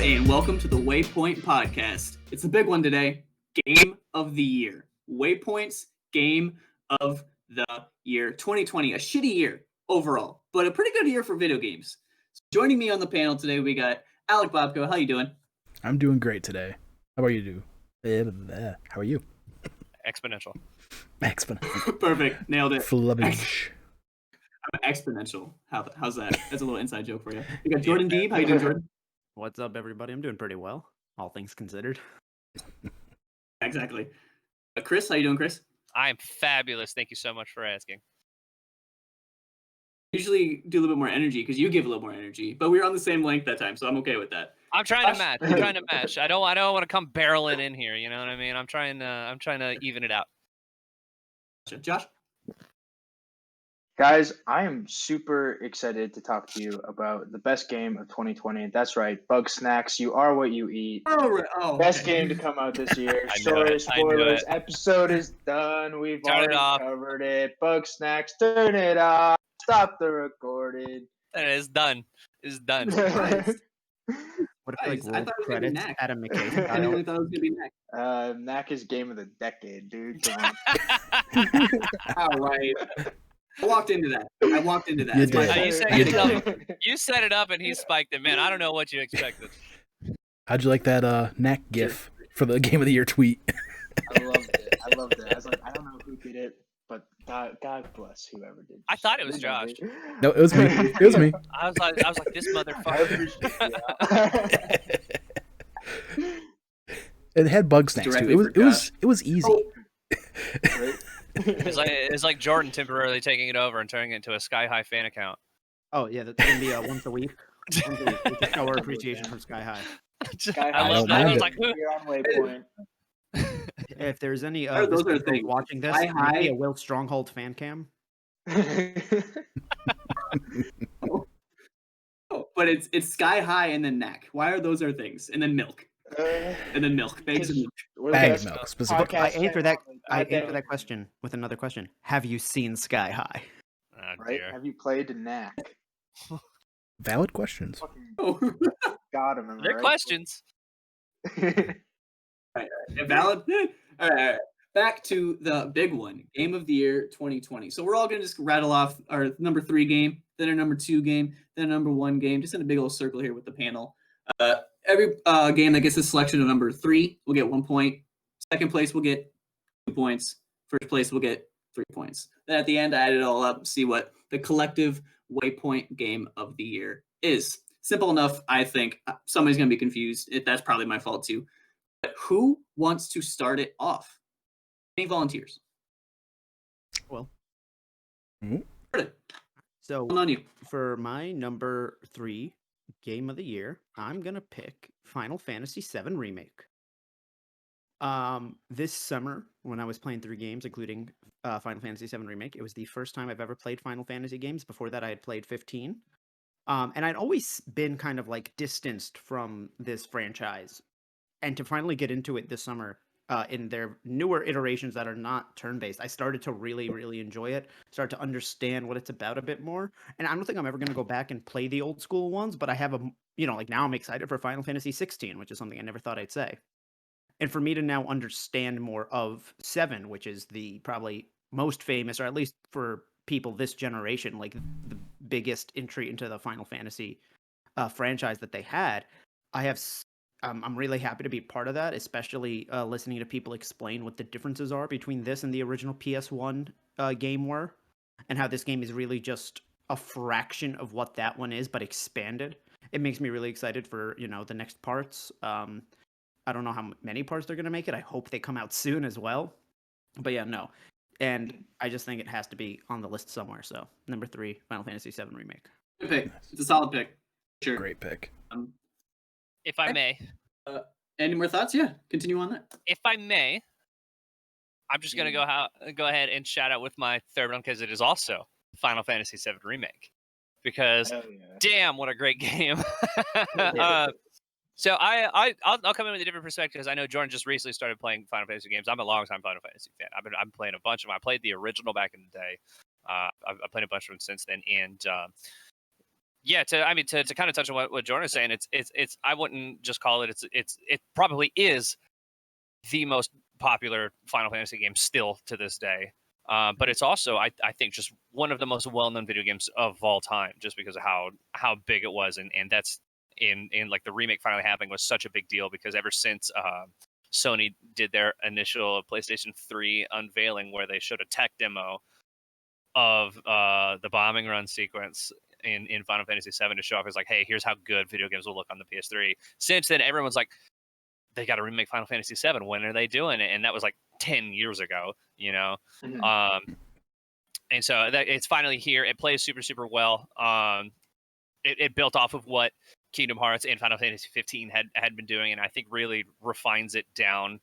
day, and welcome to the Waypoint podcast. It's a big one today. Game of the year. Waypoint's Game of the Year 2020. A shitty year overall, but a pretty good year for video games. So joining me on the panel today, we got Alec Bobko. How you doing? I'm doing great today. How about you? How are you? Exponential. Exponential. Perfect. Nailed it. Flubbage. I'm exponential. How's that? That's a little inside joke for you. We got Jordan Deeb. How you doing, Jordan? What's up, everybody? I'm doing pretty well, all things considered. Exactly. Chris, how you doing, Chris? I am fabulous. Thank you so much for asking. Usually do a little bit more energy because you give a little more energy, but we were on the same length that time, so I'm okay with that. I'm trying to match. I don't want to come barreling in here. You know what I mean? I'm trying to even it out. Josh? Guys, I am super excited to talk to you about the best game of 2020. That's right, Bug Snacks. You are what you eat. Best game to come out this year. Sorry, spoilers. Episode is done. We've already covered it. Bug Snacks, turn it off. Stop the recording. And it's done. It's done. What if I thought it was gonna be credits Knack. Adam McKay? I genuinely thought it was gonna be Knack. Knack is game of the decade, dude. Come on. All right. I walked into that. You It's my did. fault. You set it up and he spiked it. Man, I don't know what you expected. How'd you like that Knack gif for the Game of the Year tweet? I loved it. I was like, I don't know who did it, but God bless whoever did. I thought it was Josh. No, it was me. It was me. I was like, this motherfucker. It had Bug Snacks too. It was easy. Oh. It's like Jordan temporarily taking it over and turning it into a Sky High fan account. Oh yeah, that's gonna be once a week. We can show our appreciation from Sky High. I love that. I was like, You're on Waypoint. If there's any Those are things. watching this, Sky High. maybe a Will Stronghold fan cam. But it's Sky High and then Knack. Why are those things? And then milk. And then milk. Bags of milk. Bag of milk, specifically. I answer that question with another question. Have you seen Sky High? oh, Right? dear. Have you played Knack? Valid questions. Oh. Got him. They're questions. Valid. All right. Back to the big one, Game of the Year 2020. So we're all gonna just rattle off our number 3 game, then our number 2 game, then our number 1 game, just in a big old circle here with the panel. Every game that gets a selection of number 3 will get 1 point. Second place will get 2 points. First place will get 3 points. Then at the end, I add it all up, see what the collective Waypoint Game of the Year is. Simple enough, I think. Somebody's going to be confused. That's probably my fault too. But who wants to start it off? Any volunteers? Well, So so on you. for my number 3 game of the year, I'm gonna pick Final Fantasy VII Remake. This summer, when I was playing 3 games, including Final Fantasy VII Remake, it was the first time I've ever played Final Fantasy games. Before that, I had played 15. And I'd always been kind of like distanced from this franchise. And to finally get into it this summer, in their newer iterations that are not turn-based, I started to really, really enjoy it, start to understand what it's about a bit more. And I don't think I'm ever going to go back and play the old school ones, but I have now I'm excited for Final Fantasy 16, which is something I never thought I'd say. And for me to now understand more of 7, which is the probably most famous, or at least for people this generation, like the biggest entry into the Final Fantasy franchise that they had, I'm really happy to be part of that, especially listening to people explain what the differences are between this and the original PS1 game were, and how this game is really just a fraction of what that one is, but expanded. It makes me really excited for, the next parts. I don't know how many parts they're going to make it. I hope they come out soon as well. But yeah, no. And I just think it has to be on the list somewhere. So, number 3, Final Fantasy VII Remake. Good pick. It's a solid pick. Sure. Great pick. If I may. Any more thoughts? Yeah, continue on that. If I may, I'm just going to go ahead and shout out with my third one because it is also Final Fantasy VII Remake. Because, damn, what a great game. So I'll come in with a different perspective because I know Jordan just recently started playing Final Fantasy games. I'm a long-time Final Fantasy fan. I'm playing a bunch of them. I played the original back in the day. I've played a bunch of them since then, and Yeah, to kind of touch on what Jordan is saying, it's I wouldn't just call it it probably is the most popular Final Fantasy game still to this day. But it's also I think just one of the most well-known video games of all time, just because of how big it was, and that's in like the remake finally happening was such a big deal because ever since Sony did their initial PlayStation 3 unveiling where they showed a tech demo of the bombing run sequence in Final Fantasy 7 to show off is like, hey, here's how good video games will look on the PS3. Since then, everyone's like, they got to remake Final Fantasy 7. When are they doing it? And that was like 10 years ago, you know. And so it's finally here. It plays super, super well. It built off of what Kingdom Hearts and Final Fantasy 15 had been doing, and I think really refines it down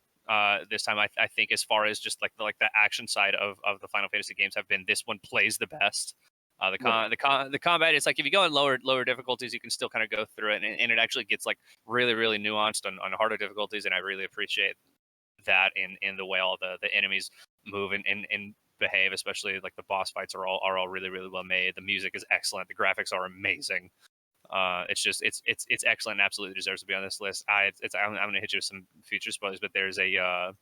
this time. I think as far as just like the action side of the Final Fantasy games have been, this one plays the best. The combat is like if you go in lower difficulties, you can still kind of go through it, and it actually gets like really, really nuanced on harder difficulties, and I really appreciate that in the way all the enemies move and behave, especially like the boss fights are all really, really well made. The music is excellent. The graphics are amazing. It's just it's excellent and absolutely deserves to be on this list. I'm gonna hit you with some future spoilers, but there's a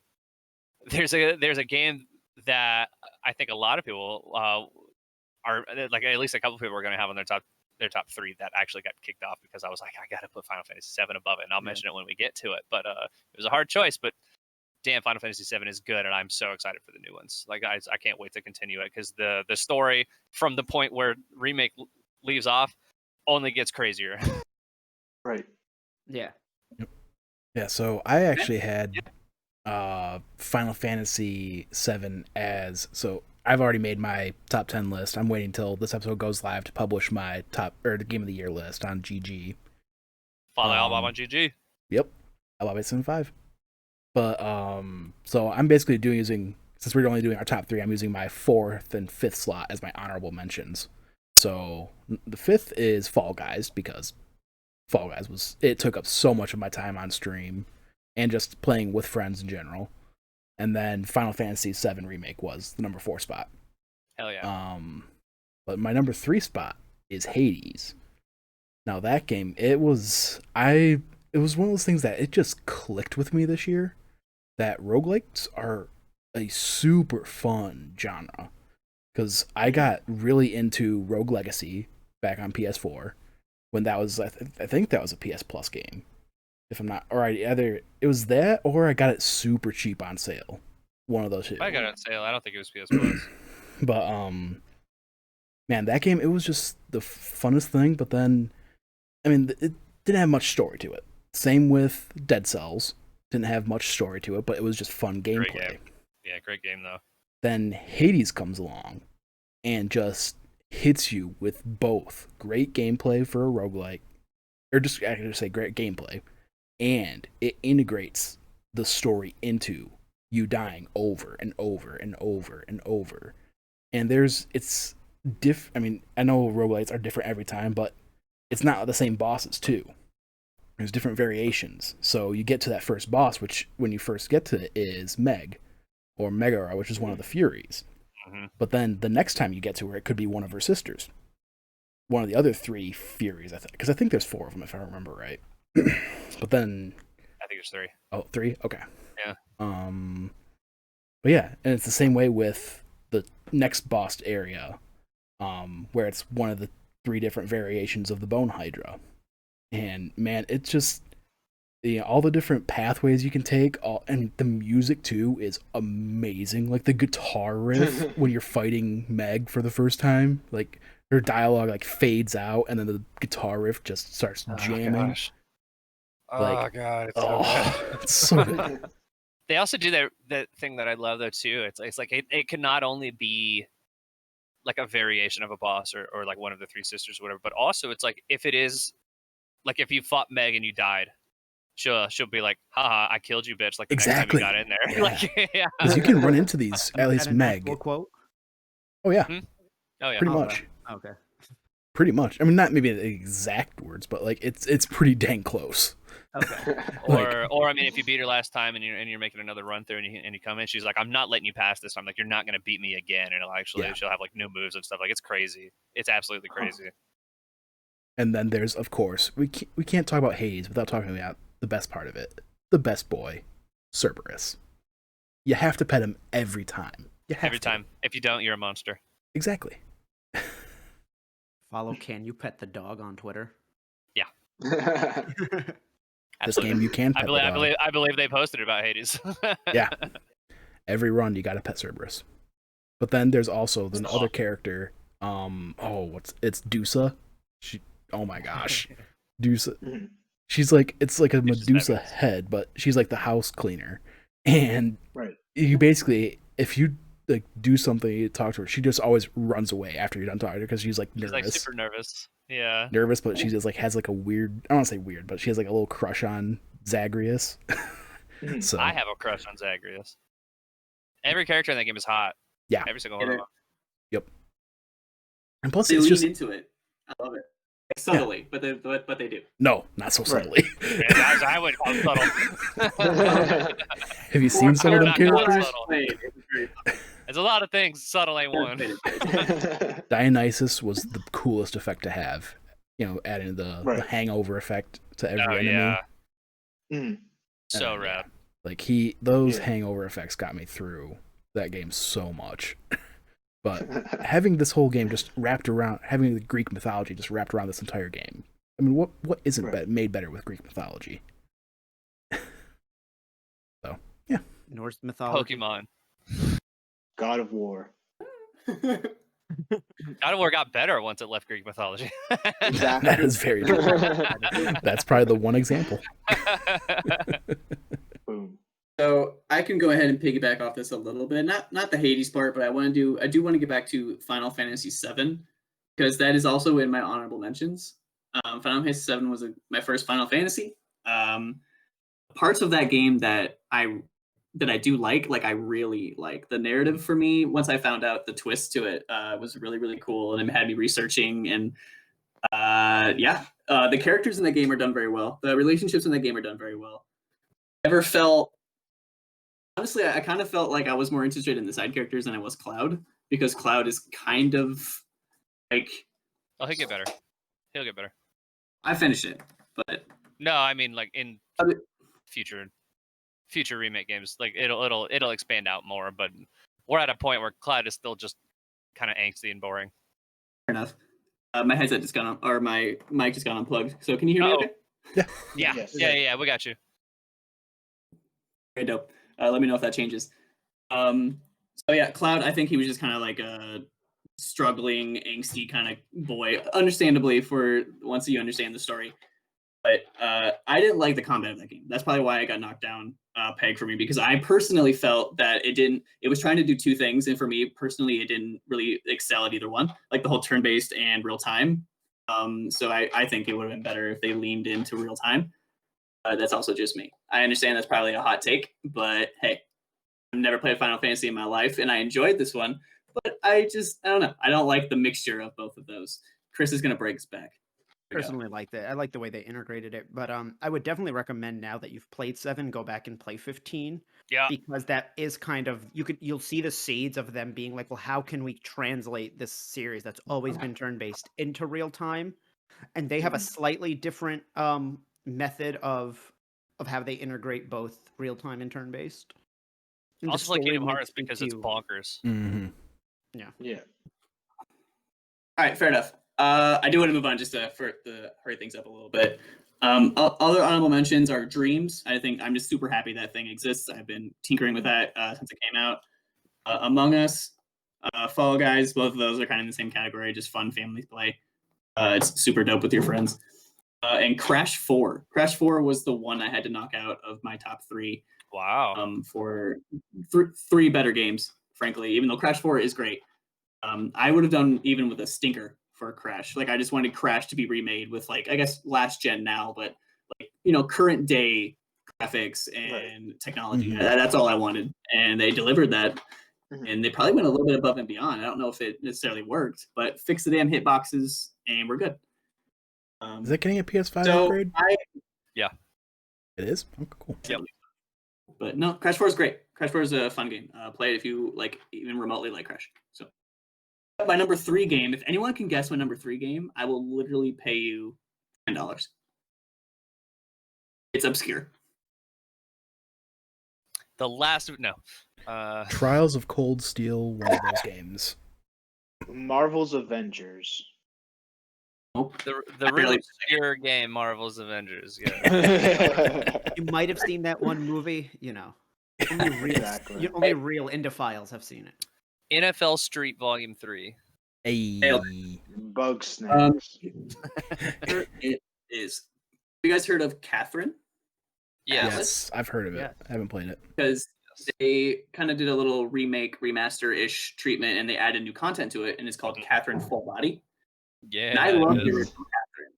game that I think a lot of people are like, at least a couple people are gonna have on their top 3 that actually got kicked off because I was like, I gotta put Final Fantasy 7 above it, and I'll mention it when we get to it. But it was a hard choice, but damn, Final Fantasy 7 is good, and I'm so excited for the new ones. Like I can't wait to continue it because the story from the point where remake leaves off only gets crazier. Right. Yeah. Yeah, so I actually had Final Fantasy 7 as, so I've already made my top 10 list. I'm waiting till this episode goes live to publish my the Game of the Year list on GG. Follow Alabama on GG. Yep. Alabama 7.5. But so I'm basically since we're only doing our top 3, I'm using my 4th and 5th slot as my honorable mentions. So the 5th is Fall Guys, because Fall Guys it took up so much of my time on stream and just playing with friends in general. And then Final Fantasy 7 Remake was the number 4 spot. Hell yeah. But my number 3 spot is Hades. Now that game, it was one of those things that it just clicked with me this year, that roguelikes are a super fun genre. Because I got really into Rogue Legacy back on PS4 when that was, I think that was a PS Plus game. If I'm not, or either it was that or I got it super cheap on sale. One of those two. I got it on sale. I don't think it was PS Plus. But man, that game, it was just the funnest thing. But then, I mean, it didn't have much story to it. Same with Dead Cells. Didn't have much story to it, but it was just fun gameplay. Great game. Yeah, great game though. Then Hades comes along and just hits you with both great gameplay for a roguelike, or just I can just say great gameplay, and it integrates the story into you dying over and over and over and over. And I mean, I know roguelites are different every time, but it's not the same bosses too. There's different variations. So you get to that first boss, which when you first get to it is Meg, or Megara, which is one of the Furies. Mm-hmm. But then the next time you get to her, it could be one of her sisters. One of the other 3 Furies, I think. Because I think there's 4 of them, if I remember right. But then... I think there's 3. Oh, 3? Okay. Yeah. But yeah, and it's the same way with the next boss area, where it's one of the 3 different variations of the Bone Hydra. And man, it's just all the different pathways you can take, and the music too is amazing. Like the guitar riff when you're fighting Meg for the first time, like her dialogue like fades out, and then the guitar riff just starts jamming. Oh god, it's so good. It's so good. They also do that thing that I love though too. It's like it can not only be like a variation of a boss or like one of the 3 sisters or whatever, but also it's like if it is like if you fought Meg and you died, she'll be like, haha, I killed you, bitch. Like the exactly. next time you got in there. Yeah. Like, yeah. Because you can run into these, at least Meg. Quote? Oh yeah. Mm-hmm. Oh yeah. Pretty much. Okay. Pretty much. I mean, not maybe the exact words, but like it's pretty dang close. Okay. Or I mean, if you beat her last time and you're making another run through and you come in, she's like, I'm not letting you pass this time. Like you're not gonna beat me again, and she'll have like new moves and stuff. Like it's crazy. It's absolutely crazy. And then there's, of course, we can't talk about Hades without talking about the best part of it, the best boy, Cerberus. You have to pet him every time. Every time. If you don't, you're a monster. Exactly. Follow Can You Pet the Dog on Twitter. Yeah. This game you can pet the dog. I believe they posted about Hades. Yeah. Every run you got to pet Cerberus. But then there's also the other character. It's Dusa. Oh my gosh, Dusa. She's like, it's like a Medusa head, but she's like the house cleaner. And you basically, if you like do something, you talk to her, she just always runs away after you're done talking to her because she's like nervous. She's like super nervous. Yeah. Nervous, but she just like has like a weird, I don't want to say weird, but she has like a little crush on Zagreus. So I have a crush on Zagreus. Every character in that game is hot. Yeah. Every single one of them. Yep. And plus they it's lean just into it. I love it. Like, subtly, but they do. No, not so subtly. Yeah, I would call it subtle. Have you seen some of them characters? There's a lot of things. Subtle ain't one. Dionysus was the coolest effect to have. You know, adding the hangover effect to every enemy. Yeah. So rad. Like those hangover effects got me through that game so much. But having this whole game just wrapped around, having the Greek mythology just wrapped around this entire game. I mean, what isn't made better with Greek mythology? So, yeah. Norse mythology. Pokemon. God of War. God of War got better once it left Greek mythology. Exactly. That is very true. That's probably the one example. Boom. So I can go ahead and piggyback off this a little bit. Not the Hades part, but I do want to get back to Final Fantasy VII because that is also in my honorable mentions. Final Fantasy VII was my first Final Fantasy. Parts of that game that I do like I really like. The narrative for me, once I found out the twist to it, was really, really cool, and it had me researching. And the characters in the game are done very well. The relationships in the game are done very well. Honestly, I kind of felt like I was more interested in the side characters than I was Cloud, because Cloud is kind of like... Oh, he'll get better. He'll get better. I finished it, but... No, I mean, like, in future remake games, like, it'll expand out more, but we're at a point where Cloud is still just kind of angsty and boring. Fair enough. My headset just got on, or my mic just got unplugged, so can you hear me okay? Yeah. Yeah, we got you. Very dope. Let me know if that changes. So yeah, Cloud, I think he was just kind of like a struggling, angsty kind of boy, understandably for once you understand the story. But I didn't like the combat of that game. That's probably why I got knocked down peg for me, because I personally felt that it was trying to do two things. And for me personally, it didn't really excel at either one, like the whole turn-based and real time. So I think it would have been better if they leaned into real time. That's also just me. I understand that's probably a hot take, but hey, I've never played Final Fantasy in my life, and I enjoyed this one. But I don't know. I don't like the mixture of both of those. Chris is going to break his back. Personally like that. I like the way they integrated it, but I would definitely recommend, now that you've played 7, go back and play 15. Yeah. Because that is kind of, you'll see the seeds of them being like, well, how can we translate this series that's always been turn-based into real time? And they have a slightly different method of how they integrate both real time and turn based. Also like Kingdom Hearts because it's bonkers. Mm-hmm. Yeah. All right, fair enough. I do want to move on just to hurry things up a little bit. Other honorable mentions are Dreams. I think I'm just super happy that thing exists. I've been tinkering with that since it came out. Among Us, Fall Guys, both of those are kind of in the same category, just fun family play. It's super dope with your friends. And Crash 4. Crash 4 was the one I had to knock out of my top 3. Wow. For 3 better games, frankly, even though Crash 4 is great. I would have done even with a stinker for Crash. Like, I just wanted Crash to be remade with, like, I guess last gen now, but, like, current day graphics and technology. Mm-hmm. That's all I wanted. And they delivered that. Mm-hmm. And they probably went a little bit above and beyond. I don't know if it necessarily worked, but fix the damn hitboxes and we're good. Is that getting a PS5 upgrade? Yeah. It is? Oh, cool. Yep. But no, Crash 4 is great. Crash 4 is a fun game. Play it if you like, even remotely like Crash. So My number 3 game. If anyone can guess my number 3 game, I will literally pay you $10. It's obscure. The last Trials of Cold Steel, one of those games. Marvel's Avengers. Nope. The really obscure game, Marvel's Avengers. Yeah. You might have seen that one movie, you know. Only real indophiles have seen it. NFL Street Volume 3. Hey. Bug snacks. Here it is. Have you guys heard of Catherine? Yes, I've heard of it. Yeah. I haven't played it. Because they kind of did a little remake, remaster-ish treatment, and they added new content to it, and it's called Catherine Full Body. Yeah. And I love the original Catherine.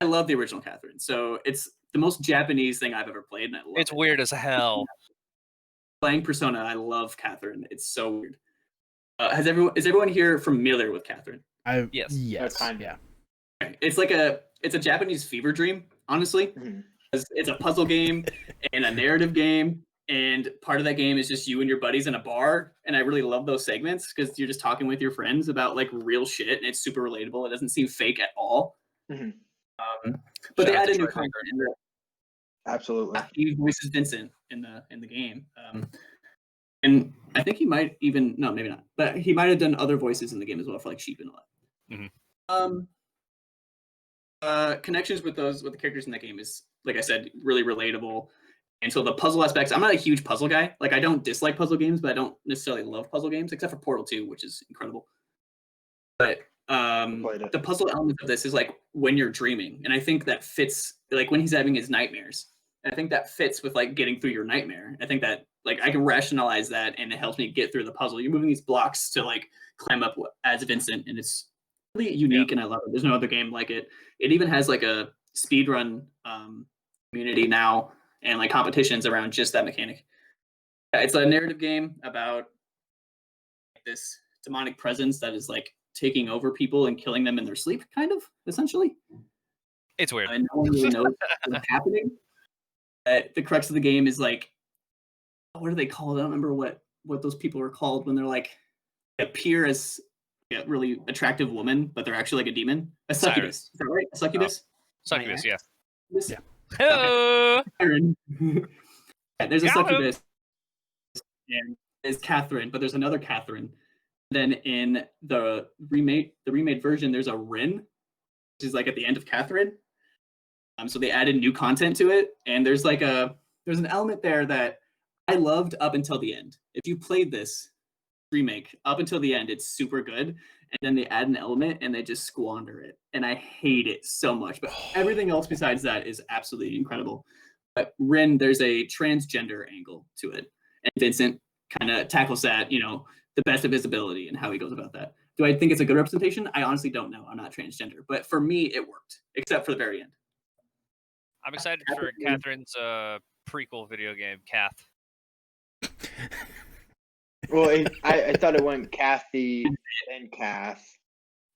I love the original Catherine. So it's the most Japanese thing I've ever played, and I love it. It's weird as hell. Playing Persona, I love Catherine. It's so weird. Is everyone here familiar with Catherine? Yes. Yes. Yeah. It's like a Japanese fever dream, honestly. Mhm. It's a puzzle game and a narrative game, and part of that game is just you and your buddies in a bar. And I really love those segments because you're just talking with your friends about like real shit, and it's super relatable. It doesn't seem fake at all. Mhm. But they added new content. Absolutely. He voices Vincent in the game. And I think he might even maybe not, but he might have done other voices in the game as well for like Sheep and all that. Connections with the characters in that game is, like I said, really relatable. And so the puzzle aspects, I'm not a huge puzzle guy. Like I don't dislike puzzle games, but I don't necessarily love puzzle games, except for Portal 2, which is incredible. But the puzzle element of this is like when you're dreaming, and I think that fits like when he's having his nightmares. And I think that fits with like getting through your nightmare. I think that like I can rationalize that, and it helps me get through the puzzle. You're moving these blocks to like climb up as Vincent, and it's really unique, and I love it. There's no other game like it. It even has like a speedrun community now, and like competitions around just that mechanic. It's a narrative game about this demonic presence that is like taking over people and killing them in their sleep, kind of, essentially. It's weird. And no one really knows what's happening. The crux of the game is like, what are they called? I don't remember what those people are called when they're like appear as a really attractive woman, but they're actually like a demon. A succubus. Is that right? A succubus? Succubus, yeah. Yeah. Hello. There's a succubus, and there's Catherine, but there's another Catherine. Then in the remade version, there's a Rin, which is like at the end of Catherine. So they added new content to it, and there's an element there that I loved up until the end. If you played this remake up until the end, it's super good, and then they add an element and they just squander it, and I hate it so much. But everything else besides that is absolutely incredible. But Rin, there's a transgender angle to it, and Vincent kind of tackles that, the best of his ability and how he goes about that. Do I think it's a good representation? I honestly don't know. I'm not transgender, but for me, it worked, except for the very end. I'm excited for Catherine's prequel video game, Kath. Well, I thought it went Kathy and Kath.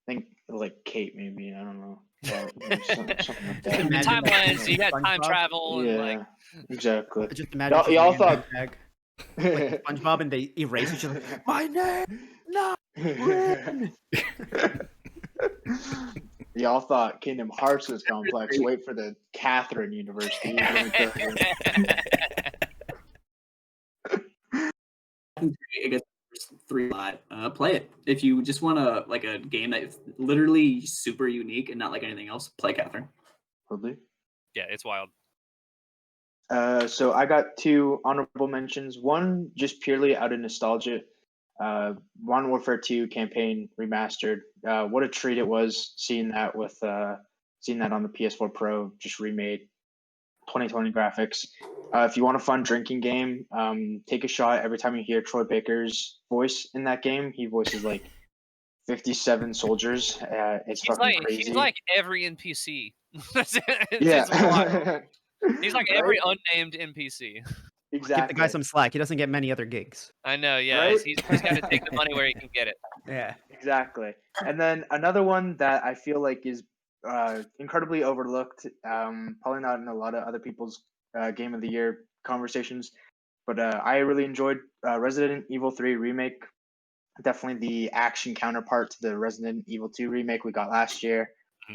I think like Kate, maybe. I don't know. Something like that. Timelines, you got time travel. Yeah, and like... exactly. Just imagine y'all thought like SpongeBob, and they erase each other. My name, not Rin. Y'all thought Kingdom Hearts was complex. Wait for the Catherine University. I guess 3 lot. Play it if you just want a game that is literally super unique and not like anything else. Play Catherine. Probably. Yeah, it's wild. So I got 2 honorable mentions. One just purely out of nostalgia. Modern Warfare 2 campaign remastered. What a treat it was seeing that on the PS4 Pro, just remade, 2020 graphics. If you want a fun drinking game, take a shot every time you hear Troy Baker's voice in that game. He voices like 57 soldiers. It's fucking crazy. He's like every NPC. Yeah. He's like every unnamed NPC. Exactly. Give the guy some slack. He doesn't get many other gigs. I know, yeah. Right? He's got to take the money where he can get it. Yeah. Exactly. And then another one that I feel like is incredibly overlooked, probably not in a lot of other people's Game of the Year conversations, but I really enjoyed Resident Evil 3 Remake. definitely the action counterpart to the Resident Evil 2 remake we got last year.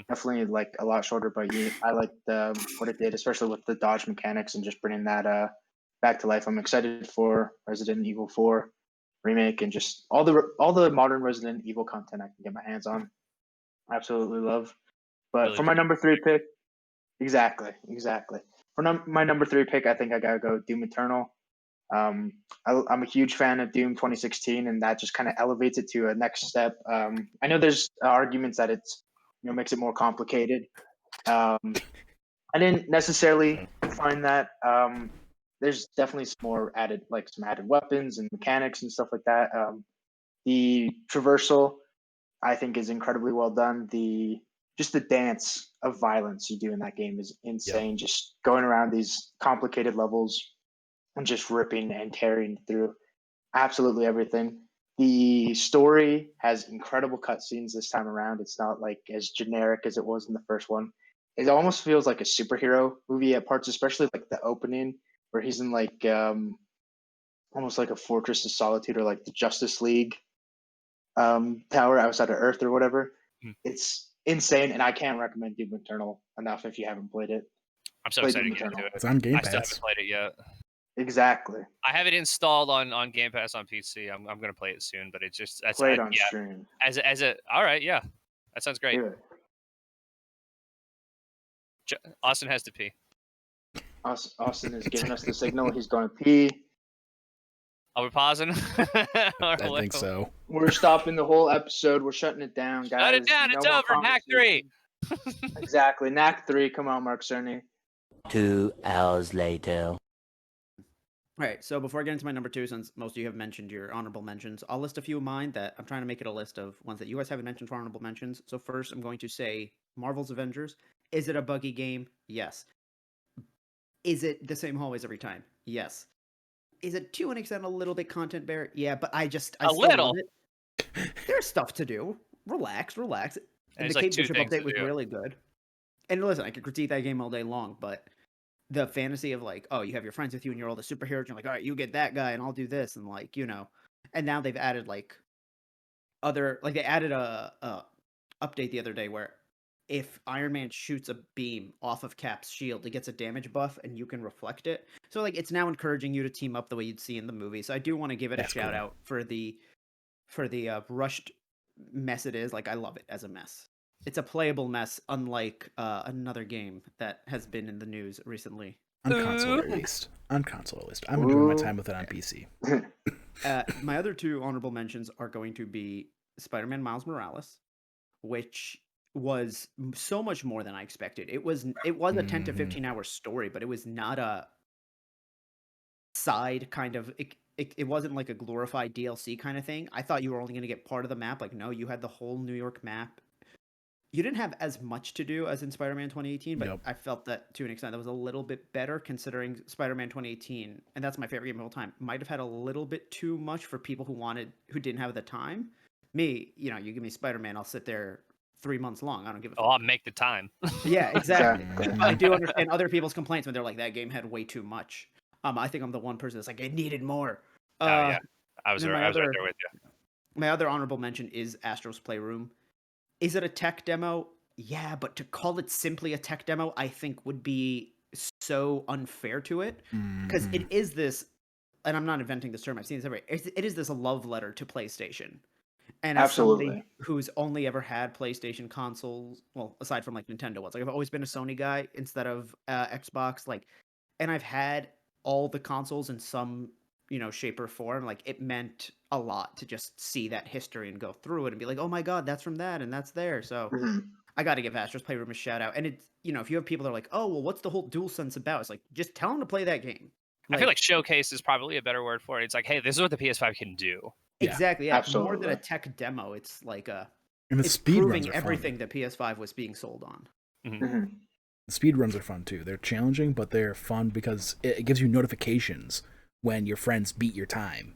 Definitely like a lot shorter, but I like what it did, especially with the dodge mechanics and just bringing that back to life. I'm excited for Resident Evil 4 remake and just all the modern Resident Evil content I can get my hands on. Absolutely love. But Really for my good. number 3 pick, exactly. For my number 3 pick, I think I gotta go Doom Eternal. I'm a huge fan of Doom 2016, and that just kind of elevates it to a next step. I know there's arguments that it's makes it more complicated. I didn't necessarily find that. There's definitely some added weapons and mechanics and stuff like that. The traversal, I think, is incredibly well done. The dance of violence you do in that game is insane. Yep. Just going around these complicated levels and just ripping and tearing through absolutely everything. The story has incredible cutscenes this time around. It's not like as generic as it was in the first one. It almost feels like a superhero movie at parts, especially like the opening where he's in almost like a Fortress of Solitude or like the Justice League tower outside of Earth or whatever. It's insane, and I can't recommend Doom Eternal enough if you haven't played it. I'm so excited to get into it. It's on Game I still Pass. haven't played it yet. Exactly. I have it installed on Game Pass on PC. I'm gonna play it soon, but it's just Play it on stream. All right, yeah, that sounds great. Austin has to pee. Austin is giving us the signal. He's going to pee. Are we pausing? I think so. We're stopping the whole episode. We're shutting it down, guys. Shut it down. No It's more over. Knack 3. Exactly. Knack 3. Come on, Mark Cerny. 2 hours later. All right, so before I get into my number 2, since most of you have mentioned your honorable mentions, I'll list a few of mine that I'm trying to make it a list of ones that you guys haven't mentioned for honorable mentions. So first, I'm going to say Marvel's Avengers. Is it a buggy game? Yes. Is it the same hallways every time? Yes. Is it to an extent a little bit content bare? Yeah, but I still love it. There's stuff to do. Relax. And the Kate Bishop update was really good. And listen, I could critique that game all day long, but the fantasy of like, oh, you have your friends with you and you're all the superheroes, and you're like, all right, you get that guy and I'll do this, and like, and now they've added they added a update the other day where if Iron Man shoots a beam off of Cap's shield, it gets a damage buff and you can reflect it. So like it's now encouraging you to team up the way you'd see in the movie. So I do want to give it a shout out for the rushed mess it is. Like I love it as a mess. It's a playable mess, unlike another game that has been in the news recently. On console at least. I'm enjoying my time with it on PC. My other 2 honorable mentions are going to be Spider-Man Miles Morales, which was so much more than I expected. It was a 10 to 15 hour story, but it was not a side kind of it wasn't like a glorified DLC kind of thing. I thought you were only going to get part of the map. Like no, you had the whole New York map. You didn't have as much to do as in Spider-Man 2018, but I felt that to an extent that was a little bit better considering Spider-Man 2018, and that's my favorite game of all time, might have had a little bit too much for people who didn't have the time. Me, you give me Spider-Man, I'll sit there 3 months long. I don't give a fuck. I'll make the time. Yeah, exactly. I do understand other people's complaints when they're like, that game had way too much. I think I'm the one person that's like, it needed more. Yeah. I was right there with you. My other honorable mention is Astro's Playroom. Is it a tech demo? Yeah, but to call it simply a tech demo, I think would be so unfair to it. Because it is this, and I'm not inventing this term, I've seen this everywhere. It is this love letter to PlayStation. And as somebody who's only ever had PlayStation consoles, well, aside from like Nintendo ones, like I've always been a Sony guy instead of Xbox, and I've had all the consoles in some, shape or form. Like it meant a lot to just see that history and go through it and be like, oh my God, that's from that and that's there. So I got to give Astro's Playroom a shout out. And it's, if you have people that are like, oh, well, what's the whole DualSense about? It's like, just tell them to play that game. I feel like showcase is probably a better word for it. It's like, hey, this is what the PS5 can do. Exactly. Yeah. Absolutely. More than a tech demo. It's like it's proving everything that PS5 was being sold on. The speed runs are fun too. They're challenging, but they're fun because it gives you notifications when your friends beat your time.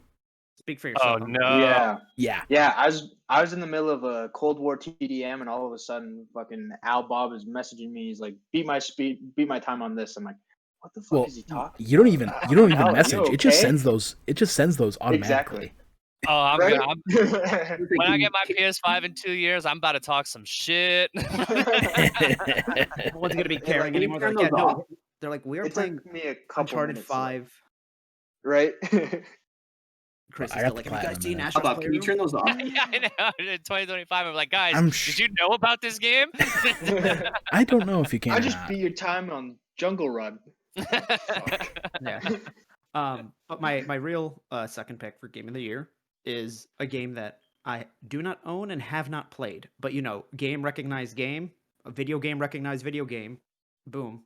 Speak for yourself. Oh no. Yeah. I was in the middle of a Cold War TDM, and all of a sudden, fucking Al Bob is messaging me. He's like, beat my time on this. I'm like, what the fuck is he talking? You don't even message. Okay? It just sends those automatically. Exactly. Oh, I'm Right? gonna. When I get my PS5 in 2 years, I'm about to talk some shit. No one's gonna be Like, caring can you anymore. turn They're like, those yeah, off? no. They're like, we're it playing took me a couple Uncharted minutes. To, like, 5. right? Chris I is got still the like, have you guys platinum seen in it. Astro's How about, can you Playroom? turn those off? Yeah, I know. In 2025, I'm like, guys, I'm did you know about this game? I don't know if you can I or just not. beat your time on Jungle Run. Fuck. Yeah. But my real second pick for game of the year is a game that I do not own and have not played. But game recognized game, a video game recognized video game. Boom.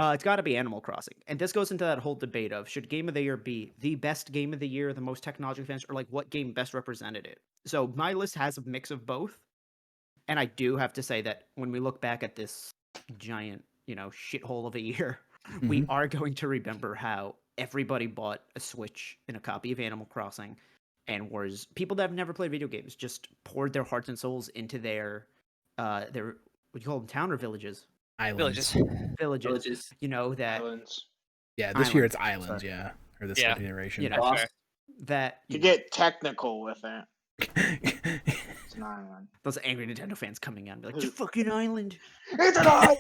It's got to be Animal Crossing. And this goes into that whole debate of should game of the year be the best game of the year, the most technology advanced, or like what game best represented it. So my list has a mix of both. And I do have to say that when we look back at this giant, shithole of a year, we Mhm. are going to remember how everybody bought a Switch and a copy of Animal Crossing, and was people that have never played video games just poured their hearts and souls into their what do you call them, town or villages? Islands. Villages. Villages. That Islands. Yeah, this year it's Islands, islands. sorry. Yeah, or this Yeah. iteration. That's fair. that To get technical with it, it's an island. those angry Nintendo fans coming out and be like, "It's a fucking island," It's an island!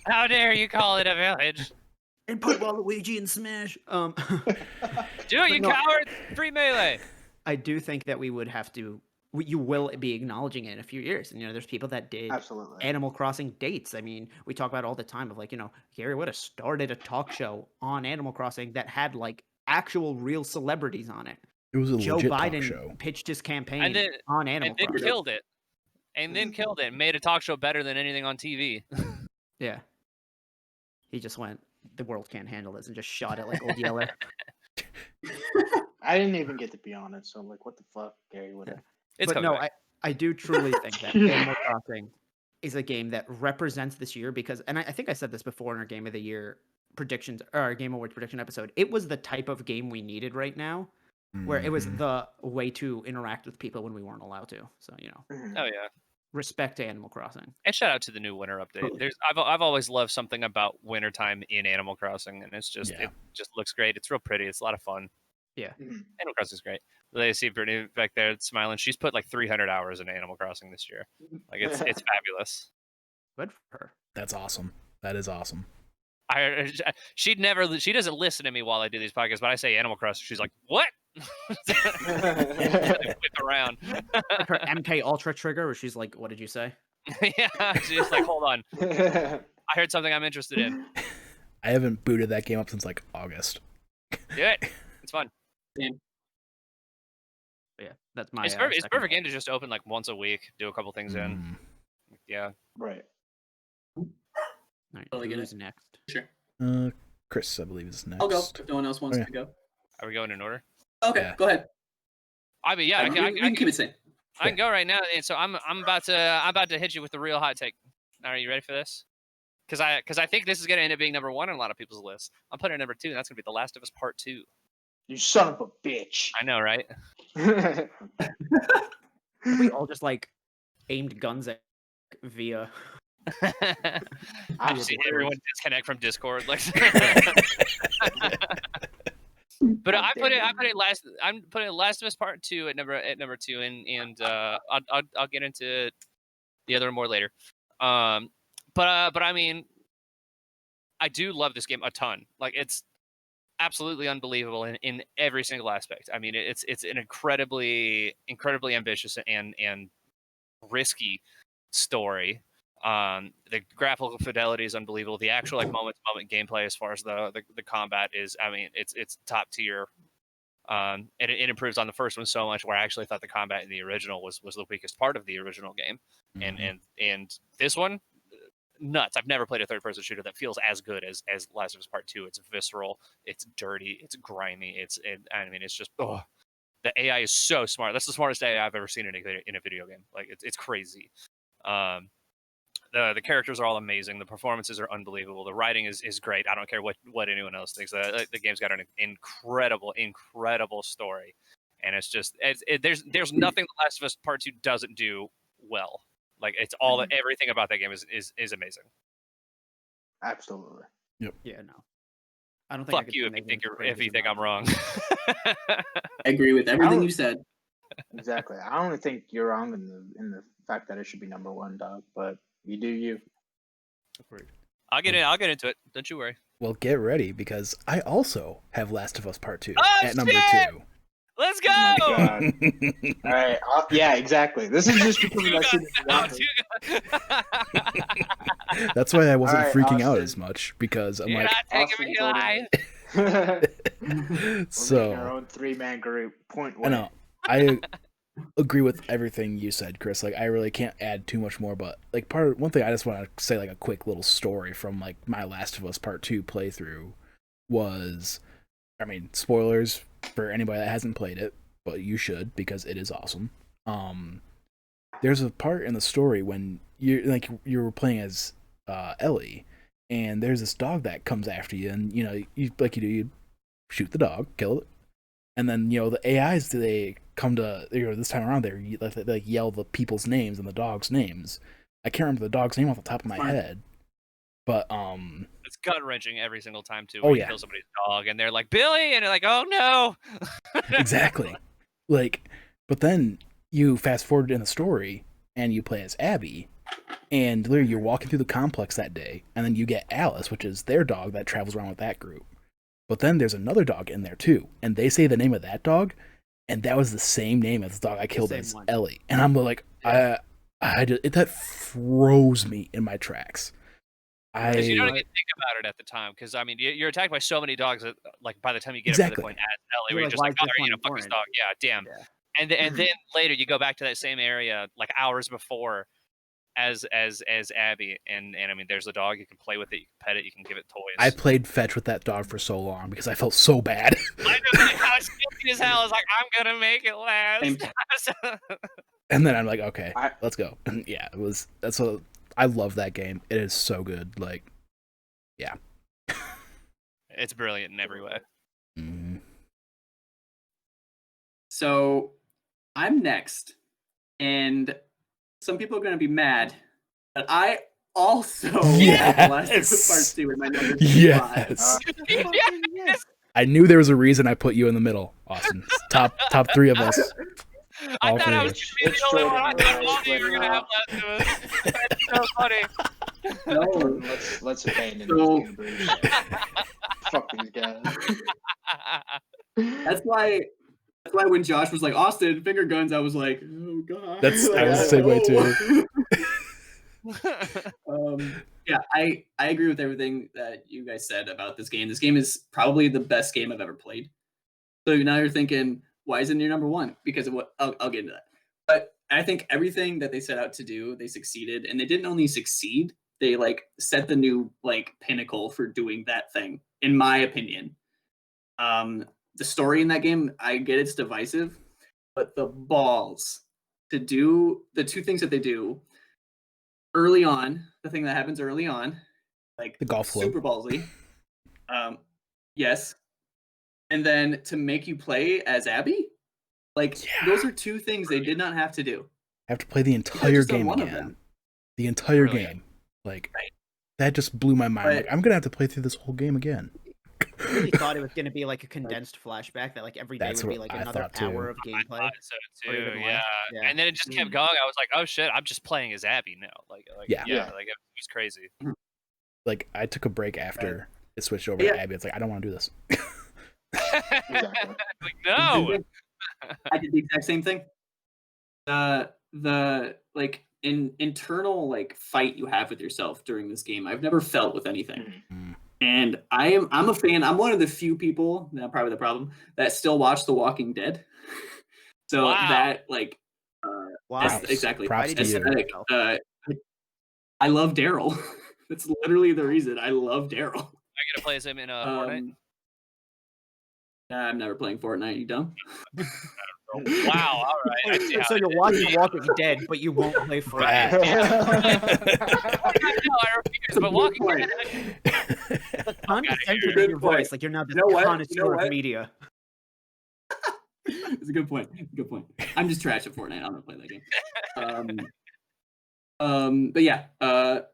How dare you call it a village? and put Waluigi in Smash. Do it, you no. coward! Free melee. I do think that we would have to. You will be acknowledging it in a few years, and there's people that did Absolutely. Animal Crossing dates. I mean, we talk about it all the time of like, Gary would have started a talk show on Animal Crossing that had like actual real celebrities on it. It was a Joe legit talk Biden show. pitched his campaign And then- on Animal And then Crossing. killed it. And then killed it. And made a talk show better than anything on TV. Yeah. He just went, the world can't handle this, and just shot it like Old Yeller. I didn't even get to be on it, so I'm like, what the fuck, Gary? Whatever. It's But coming no, back. I do truly think that Animal Crossing is a game that represents this year because, and I think I said this before in our Game of the Year predictions, or our Game Awards prediction episode, it was the type of game we needed right now, where it was Mhm. the way to interact with people when we weren't allowed to. So, Mhm. Oh yeah. respect to Animal Crossing. And shout out to the new winter update. Totally. I've always loved something about wintertime in Animal Crossing, and it's just Yeah. it just looks great. It's real pretty. It's a lot of fun. Yeah. Mhm. Animal Crossing is great. They see Brittany back there smiling. She's put like 300 hours in Animal Crossing this year. Like it's fabulous. Good for her. That's awesome. That is awesome. She doesn't listen to me while I do these podcasts, but I say Animal Crossing. She's like, what? Whip around. Like her MK Ultra trigger, where she's like, "What did you say?" Yeah, she's just like, hold on. I heard something I'm interested in. I haven't booted that game up since like August. Do it. It's fun. But yeah, that's my. It's second perfect pick. game to just open like once a week, do a couple things in. Mm. Yeah. Right. All right, Totally get who's it. next? Sure. Chris, I believe is next. I'll go if no one else wants Okay. to go. Are we going in order? Okay, Yeah. go ahead. I mean, yeah, we can keep it same. I can go right now. And so I'm about to hit you with the real hot take. All right, you ready for this? Because I think this is gonna end up being number one on a lot of people's lists. I'm putting it number 2, and that's gonna be The Last of Us Part 2. You son of a bitch. I know, right? We all just like aimed guns at via. I've seen everyone disconnect from Discord. Like, but I'm putting Last of Us Part 2 at number 2, and I'll get into the other more later. But I mean, I do love this game a ton. Like, it's absolutely unbelievable in every single aspect. I mean, it's an incredibly ambitious and risky story. The graphical fidelity is unbelievable. The actual like moment to moment gameplay as far as the combat is, I mean, it's top tier. And it improves on the first one so much where I actually thought the combat in the original was the weakest part of the original game. Mhm. And this one, nuts. I've never played a third person shooter that feels as good as Last of Us Part 2. It's visceral, it's dirty, it's grimy, I mean, it's just the AI is so smart. That's the smartest AI I've ever seen in a video game. Like, it's crazy. The characters are all amazing. The performances are unbelievable. The writing is great. I don't care what anyone else thinks. The game's got an incredible story, and it's just there's nothing The Last of Us Part 2 doesn't do well. Like, it's all everything about that game is amazing. Absolutely. Yeah, no. I don't think I Fuck could you see if you Megan if you Brady think I'm wrong. I agree with everything you said. Exactly. I only think you're wrong in the fact that it should be number one, dog. But you do you. I'll get into it. Don't you worry. Well, get ready because I also have Last of Us Part 2 Oh, at number shit! 2. Let's Oh my go. God. All right. Yeah, exactly. This is just because I've seen it. That's why I wasn't All right, freaking out Austin. as much because I'm You're like, not taking Austin me voted alive. We're so making our own 3-man group. Point I one. know I agree with everything you said, Chris. Like, I really can't add too much more, but like one thing I just want to say, like a quick little story from like my Last of Us Part 2 playthrough was, I mean, spoilers for anybody that hasn't played it, but you should because it is awesome. There's a part in the story when you're playing as Ellie, and there's this dog that comes after you, and you shoot the dog, kill it, and then the AIs they come to this time around they like yell the people's names and the dog's names. I can't remember the dog's name off the top of my head, but it's gut wrenching every single time too. Oh, When you yeah. kill somebody's dog and they're like Billy, and you're like, oh no. exactly. Like, but then you fast forward in the story and you play as Abby, and literally you're walking through the complex that day, and then you get Alice, which is their dog that travels around with that group. But then there's another dog in there too, and they say the name of that dog, and that was the same name as the dog I killed as Ellie. And I'm like, that froze me in my tracks. Because you don't even think about it at the time. Because I mean, you're attacked by so many dogs that, like, by the time you get up to the point as Ellie, where you're just like, oh, fuck this dog. Yeah, damn. Yeah. And then later you go back to that same area like hours before as Abby, and I mean, there's a dog, you can play with it, you can pet it, you can give it toys. I played fetch with that dog for so long because I felt so bad. I know, like, I was guilty as hell. I was like, I'm gonna make it last. And then I'm like, okay, let's go. And yeah, I love that game. It is so good. Like, yeah. It's brilliant in every way. Mm-hmm. So I'm next, and some people are going to be mad, but I also have Last of Us Part 2 in my number 5. Yes. I knew there was a reason I put you in the middle, Austin. Top 3 of us. I thought I was going to be the only one. I thought all of you were going to have Last of Us. That's so funny. No, let's abandon these gamers. Fuck these guys. That's why when Josh was like, Austin, finger guns, I was like, oh god. I was the same way too. Yeah, I agree with everything that you guys said about this game. This game is probably the best game I've ever played. So now you're thinking, why isn't it your number 1? Because of what I'll get into that. But I think everything that they set out to do, they succeeded, and they didn't only succeed, they like set the new like pinnacle for doing that thing, in my opinion. The story in that game, I get it's divisive, but the balls to do the 2 things that they do early on, the thing that happens early on, like the golf club, super ballsy. Yes. And then to make you play as Abby, like those are 2 things they did not have to do. I have to play the entire game again. The entire game. Like, that just blew my mind. Like, I'm going to have to play through this whole game again. I really thought it was going to be like a condensed flashback that like every day would be like another hour of gameplay. I thought so too, yeah. And then it just kept going. I was like, oh shit, I'm just playing as Abby now. Like like it was crazy. Like, I took a break after it switched over to Abby. It's like, I don't want to do this. Like, no. I did the exact same thing. The like internal like fight you have with yourself during this game, I've never felt with anything. And I'm a fan. I'm one of the few people, that's probably the problem, that still watch The Walking Dead. So that like exactly. Aesthetic, I love Daryl. That's literally the reason I love Daryl. I gotta play as him in Fortnite. I'm never playing Fortnite. You dumb? Wow. All right. So you're watching Walking Dead, but you won't play Fortnite. I refuse. But Walking Dead. The condescension in your voice, like you're not the connoisseur of media. It's a good point. Good point. I'm just trash at Fortnite. I'm gonna play that game. But yeah,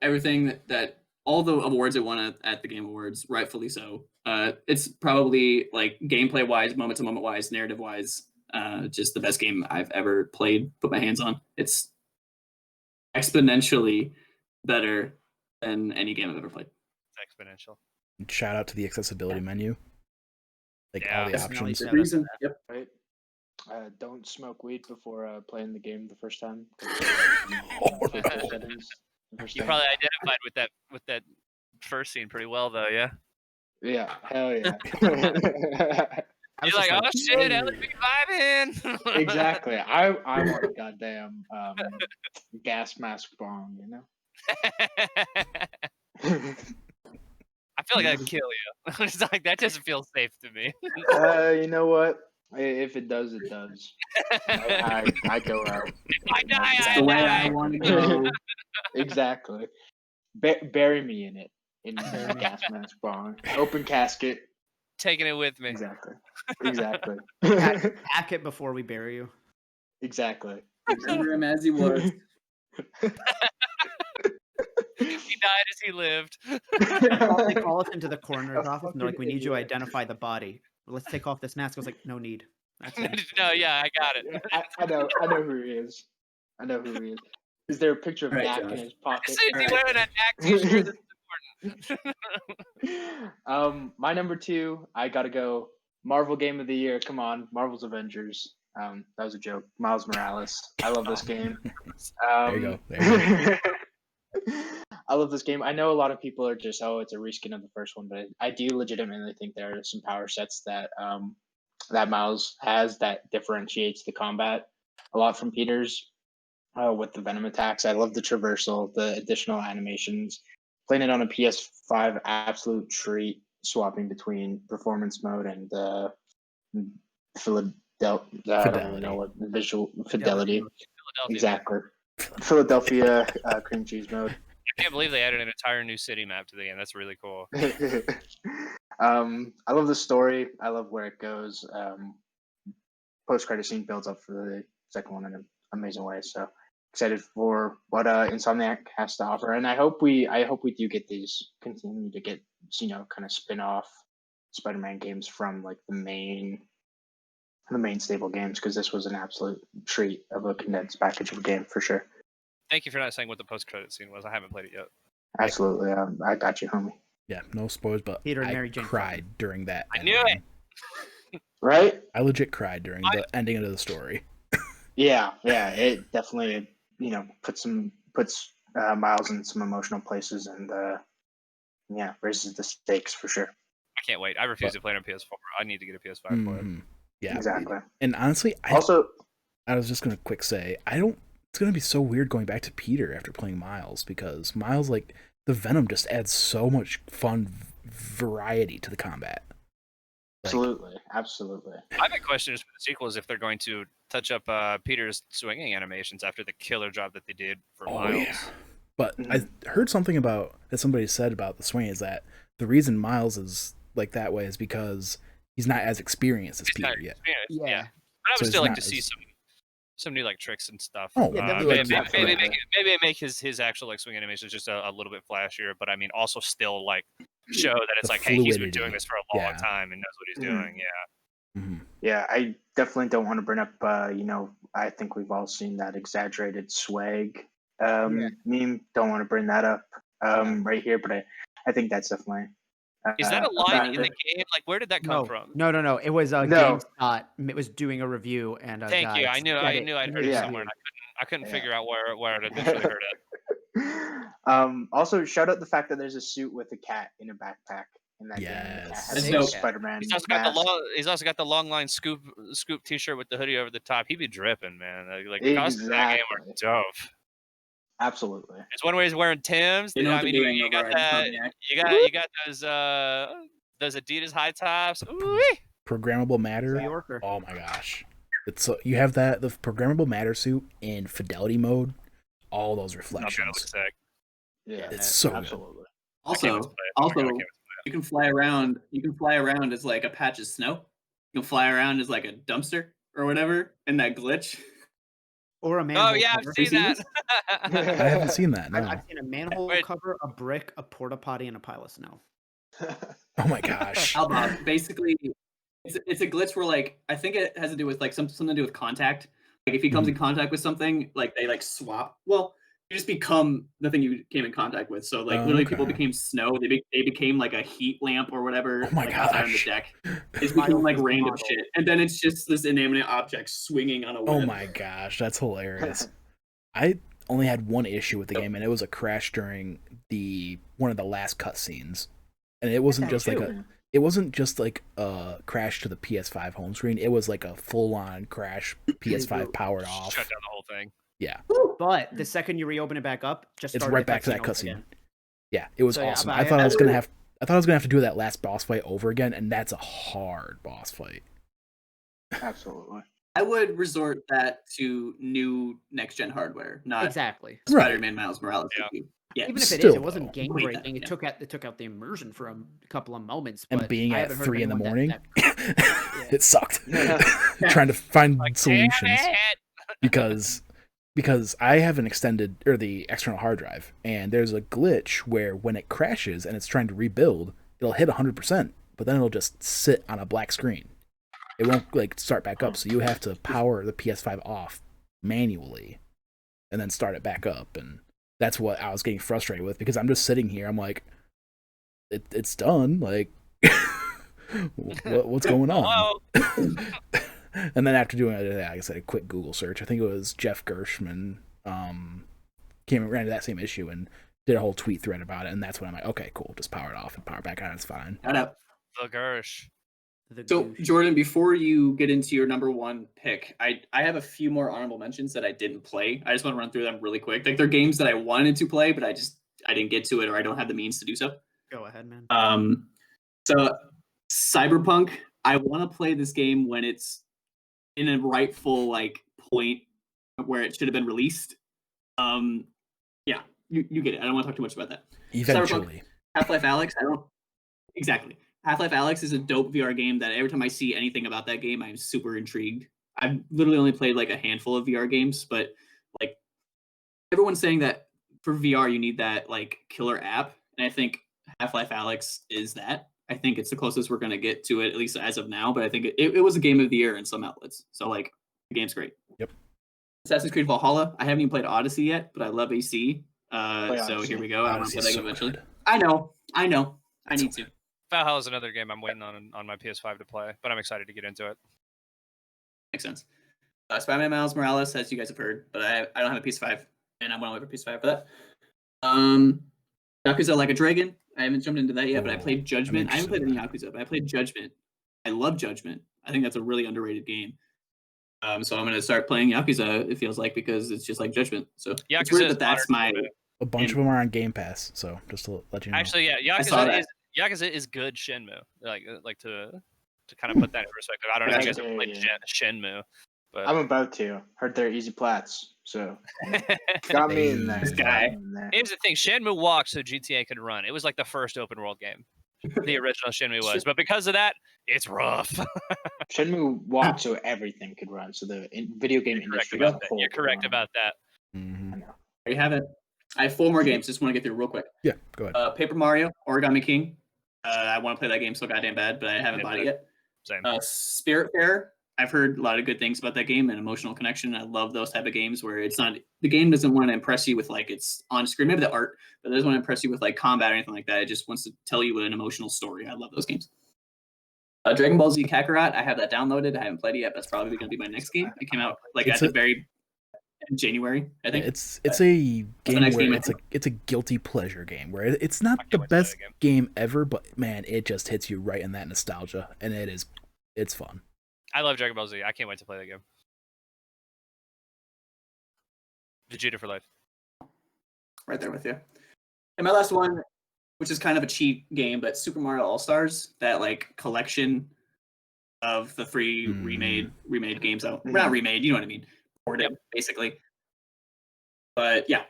everything that all the awards it won at the Game Awards, rightfully so. It's probably like gameplay wise, moment to moment wise, narrative wise, just the best game I've ever played, put my hands on. It's exponentially better than any game I've ever played. It's exponential. Shout out to the accessibility menu. Like all the Definitely options. shout out to Reason, that. yep. Right. Don't smoke weed before playing the game the first time. You probably identified with that first scene pretty well, though. Yeah. Yeah, hell yeah. You're like, oh shit, LB vibing. Exactly. I want a goddamn gas mask bomb, you know? I feel like I'd kill you. It's like that doesn't feel safe to me. You know what? If it does, it does. I go out. If I die, It's I the way die. I want to go. Exactly. Bury me in it. In the gas mask bomb. Open casket. Taking it with me. Exactly. Exactly. Pack it before we bury you. Exactly. Remember him as he was. He died as he lived. They call us into the coroner's office and they're like, "We need you to identify the body. Let's take off this mask." I was like, "No need." That's it. No, yeah, I got it. I know who he is. I know who he is. Is there a picture of All right, Dak Josh. in his pocket? As soon as he wearing an act t-shirt, that's important. My number 2, I gotta go. Marvel Game of the Year. Come on, Marvel's Avengers. That was a joke. Miles Morales. I love this game. There you go. There you go. I love this game. I know a lot of people are just, it's a reskin of the first one, but I do legitimately think there are some power sets that that Miles has that differentiates the combat a lot from Peter's. With the Venom attacks, I love the traversal, the additional animations. Playing it on a PS5, absolute treat. Swapping between performance mode and I don't even know what visual fidelity. Exactly. Philadelphia cream cheese mode. I can't believe they added an entire new city map to the game. That's really cool. I love the story. I love where it goes. Post-credit scene builds up for the second one in an amazing way. So excited for what Insomniac has to offer, and I hope we do get these, continue to get, kind of spin-off Spider-Man games from like the main stable games, because this was an absolute treat of a condensed package of a game for sure. Thank you for not saying what the post-credit scene was. I haven't played it yet. Absolutely, I got you, homie. Yeah, no spoilers, but Peter and I Mary Jane cried during that. I knew it. Right? I legit cried during the ending of the story. Yeah, it definitely puts Miles in some emotional places, and raises the stakes for sure. I can't wait. I refuse to play it on PS4. I need to get a PS5 for it. Yeah, exactly. And honestly, I was just gonna quick say, it's gonna be so weird going back to Peter after playing Miles, because Miles, like, the Venom just adds so much fun variety to the combat. Absolutely. My big question is for the sequel is if they're going to touch up Peter's swinging animations after the killer job that they did for Miles. Yeah. But I heard something that somebody said about the swing is that the reason Miles is like that way is because he's not as experienced as Peter yet. Yeah. But I would still like to see some new like tricks and stuff. Oh, maybe make his actual like swing animations just a little bit flashier, but I mean also still like show that it's like, hey, he's been doing this for a long time and knows what he's doing. Yeah, I definitely don't want to bring up I think we've all seen that exaggerated swag meme. Don't want to bring that up right here, but I think that's definitely is that a line in the game? Like, where did that come from? No. It was GameSpot. It was doing a review, and thank you. I knew I'd heard it somewhere, and I couldn't figure out where I'd initially heard it. Also, shout out the fact that there's a suit with a cat in a backpack in that game. Spider-Man. He's also got the long line scoop T-shirt with the hoodie over the top. He'd be dripping, man. Like the costumes in that game are dope. Absolutely. It's one way he's wearing Tim's. You got those Adidas high tops. Ooh-wee. Programmable matter. Oh my gosh. You have the programmable matter suit in fidelity mode. All those reflections. Yeah, it's so absolutely. Good. Also, you can fly around. You can fly around as like a patch of snow. You can fly around as like a dumpster or whatever in that glitch. Or a manhole Oh yeah, cover. I've seen that. I haven't seen that. No. I've seen a manhole Wait. cover, a brick, a porta potty, and a pile of snow. Oh my gosh. Basically, it's a glitch where like I think it has to do with like something to do with contact. Like if he comes in contact with something, like they like swap. Well, you just become the thing you came in contact with. So like literally, people Okay. became snow. They became like a heat lamp or whatever. Oh my like outside on the gosh. deck. It's became like Mild random model. shit, and then it's just this inanimate object swinging on a Oh web. my gosh, that's hilarious. I only had one issue with the game, and it was a crash during one of the last cutscenes. And it wasn't just like a crash to the PS5 home screen. It was like a full-on crash, PS5 powered off. Shut down the whole thing. Yeah. But the second you reopen it back up, just It's start right the back to that over cutscene. again. Yeah, it was So, yeah, awesome. but I thought I was gonna have to do that last boss fight over again, and that's a hard boss fight. Absolutely. I would resort that to new next gen hardware, not Exactly. Spider-Man Miles Morales. Yeah. Yeah. Even if it Still, is, it wasn't though. game Wait, breaking. yeah. It took out the immersion for a couple of moments. And But being I at haven't heard of 3 in the anyone morning, that it sucked. Trying to find Like, solutions damn it! because I have an extended or the external hard drive, and there's a glitch where when it crashes and it's trying to rebuild, it'll hit 100%, but then it'll just sit on a black screen. It won't like start back up, so you have to power the PS5 off manually and then start it back up, and that's what I was getting frustrated with because I'm just sitting here, I'm like, it's done, like what's going on? And then after doing like I said, a quick Google search, I think it was Jeff Gershman ran into that same issue and did a whole tweet thread about it, and that's when I'm like, okay, cool, just power it off and power it back on, it's fine. Shut up. The Gersh. So, goosh. Jordan, before you get into your number one pick, I have a few more honorable mentions that I didn't play. I just want to run through them really quick. Like they're games that I wanted to play, but I didn't get to it, or I don't have the means to do so. Go ahead, man. So Cyberpunk, I want to play this game when it's in a rightful like point where it should have been released. Yeah, you get it. I don't want to talk too much about that. Eventually. Half-Life Alyx, exactly. Half-Life Alyx is a dope VR game that every time I see anything about that game, I'm super intrigued. I've literally only played like a handful of VR games, but like everyone's saying that for VR you need that like killer app, and I think Half-Life Alyx is that. I think it's the closest we're gonna get to it, at least as of now. But I think it was a game of the year in some outlets. So like the game's great. Yep. Assassin's Creed Valhalla. I haven't even played Odyssey yet, but I love AC. So Odyssey. here we go. I want to play that so eventually. good. I know. I need to. Valhalla is another game I'm waiting on my PS5 to play, but I'm excited to get into it. Makes sense. Spider-Man Miles Morales, as you guys have heard, but I don't have a PS5, and I'm going to wait for PS5 for that. Yakuza Like a Dragon. I haven't jumped into that yet, but I played Judgment. I haven't played any Yakuza, but I played Judgment. I love Judgment. I think that's a really underrated game. So I'm going to start playing Yakuza, it feels like, because it's just like Judgment. So Yakuza it's weird that that's my... A bunch of them are on Game Pass, so just to let you know. Actually, yeah, Yakuza is good Shenmue. Like to kind of put that in perspective. I don't know if you guys have played Shenmue, but I'm about to. Heard they're easy plats, so got me in there. This guy. Here's the thing: Shenmue walked so GTA could run. It was like the first open world game. The original Shenmue was, but because of that, it's rough. Shenmue walked so everything could run. So the video game industry as a whole. You're correct about that. Mm-hmm. There you have it. I have 4 more games. Just want to get through real quick. Yeah, go ahead. Paper Mario, Origami King. I want to play that game so goddamn bad, but I haven't bought it yet. Same. Spiritfarer. I've heard a lot of good things about that game and emotional connection. I love those type of games where it's not the game doesn't want to impress you with like it's on screen, maybe the art, but it doesn't want to impress you with like combat or anything like that. It just wants to tell you an emotional story. I love those games. Dragon Ball Z Kakarot. I have that downloaded. I haven't played it yet. That's probably going to be my next game. It came out like at the very January, I think. It's a game where it's a guilty pleasure game where it's not the best game ever, but man, it just hits you right in that nostalgia, and it's fun. I love Dragon Ball Z. I can't wait to play that game. Vegeta for life. Right there with you. And my last one, which is kind of a cheap game, but Super Mario All-Stars, that like collection of the 3 remade games out. Not remade, you know what I mean. Ported, basically. But yeah.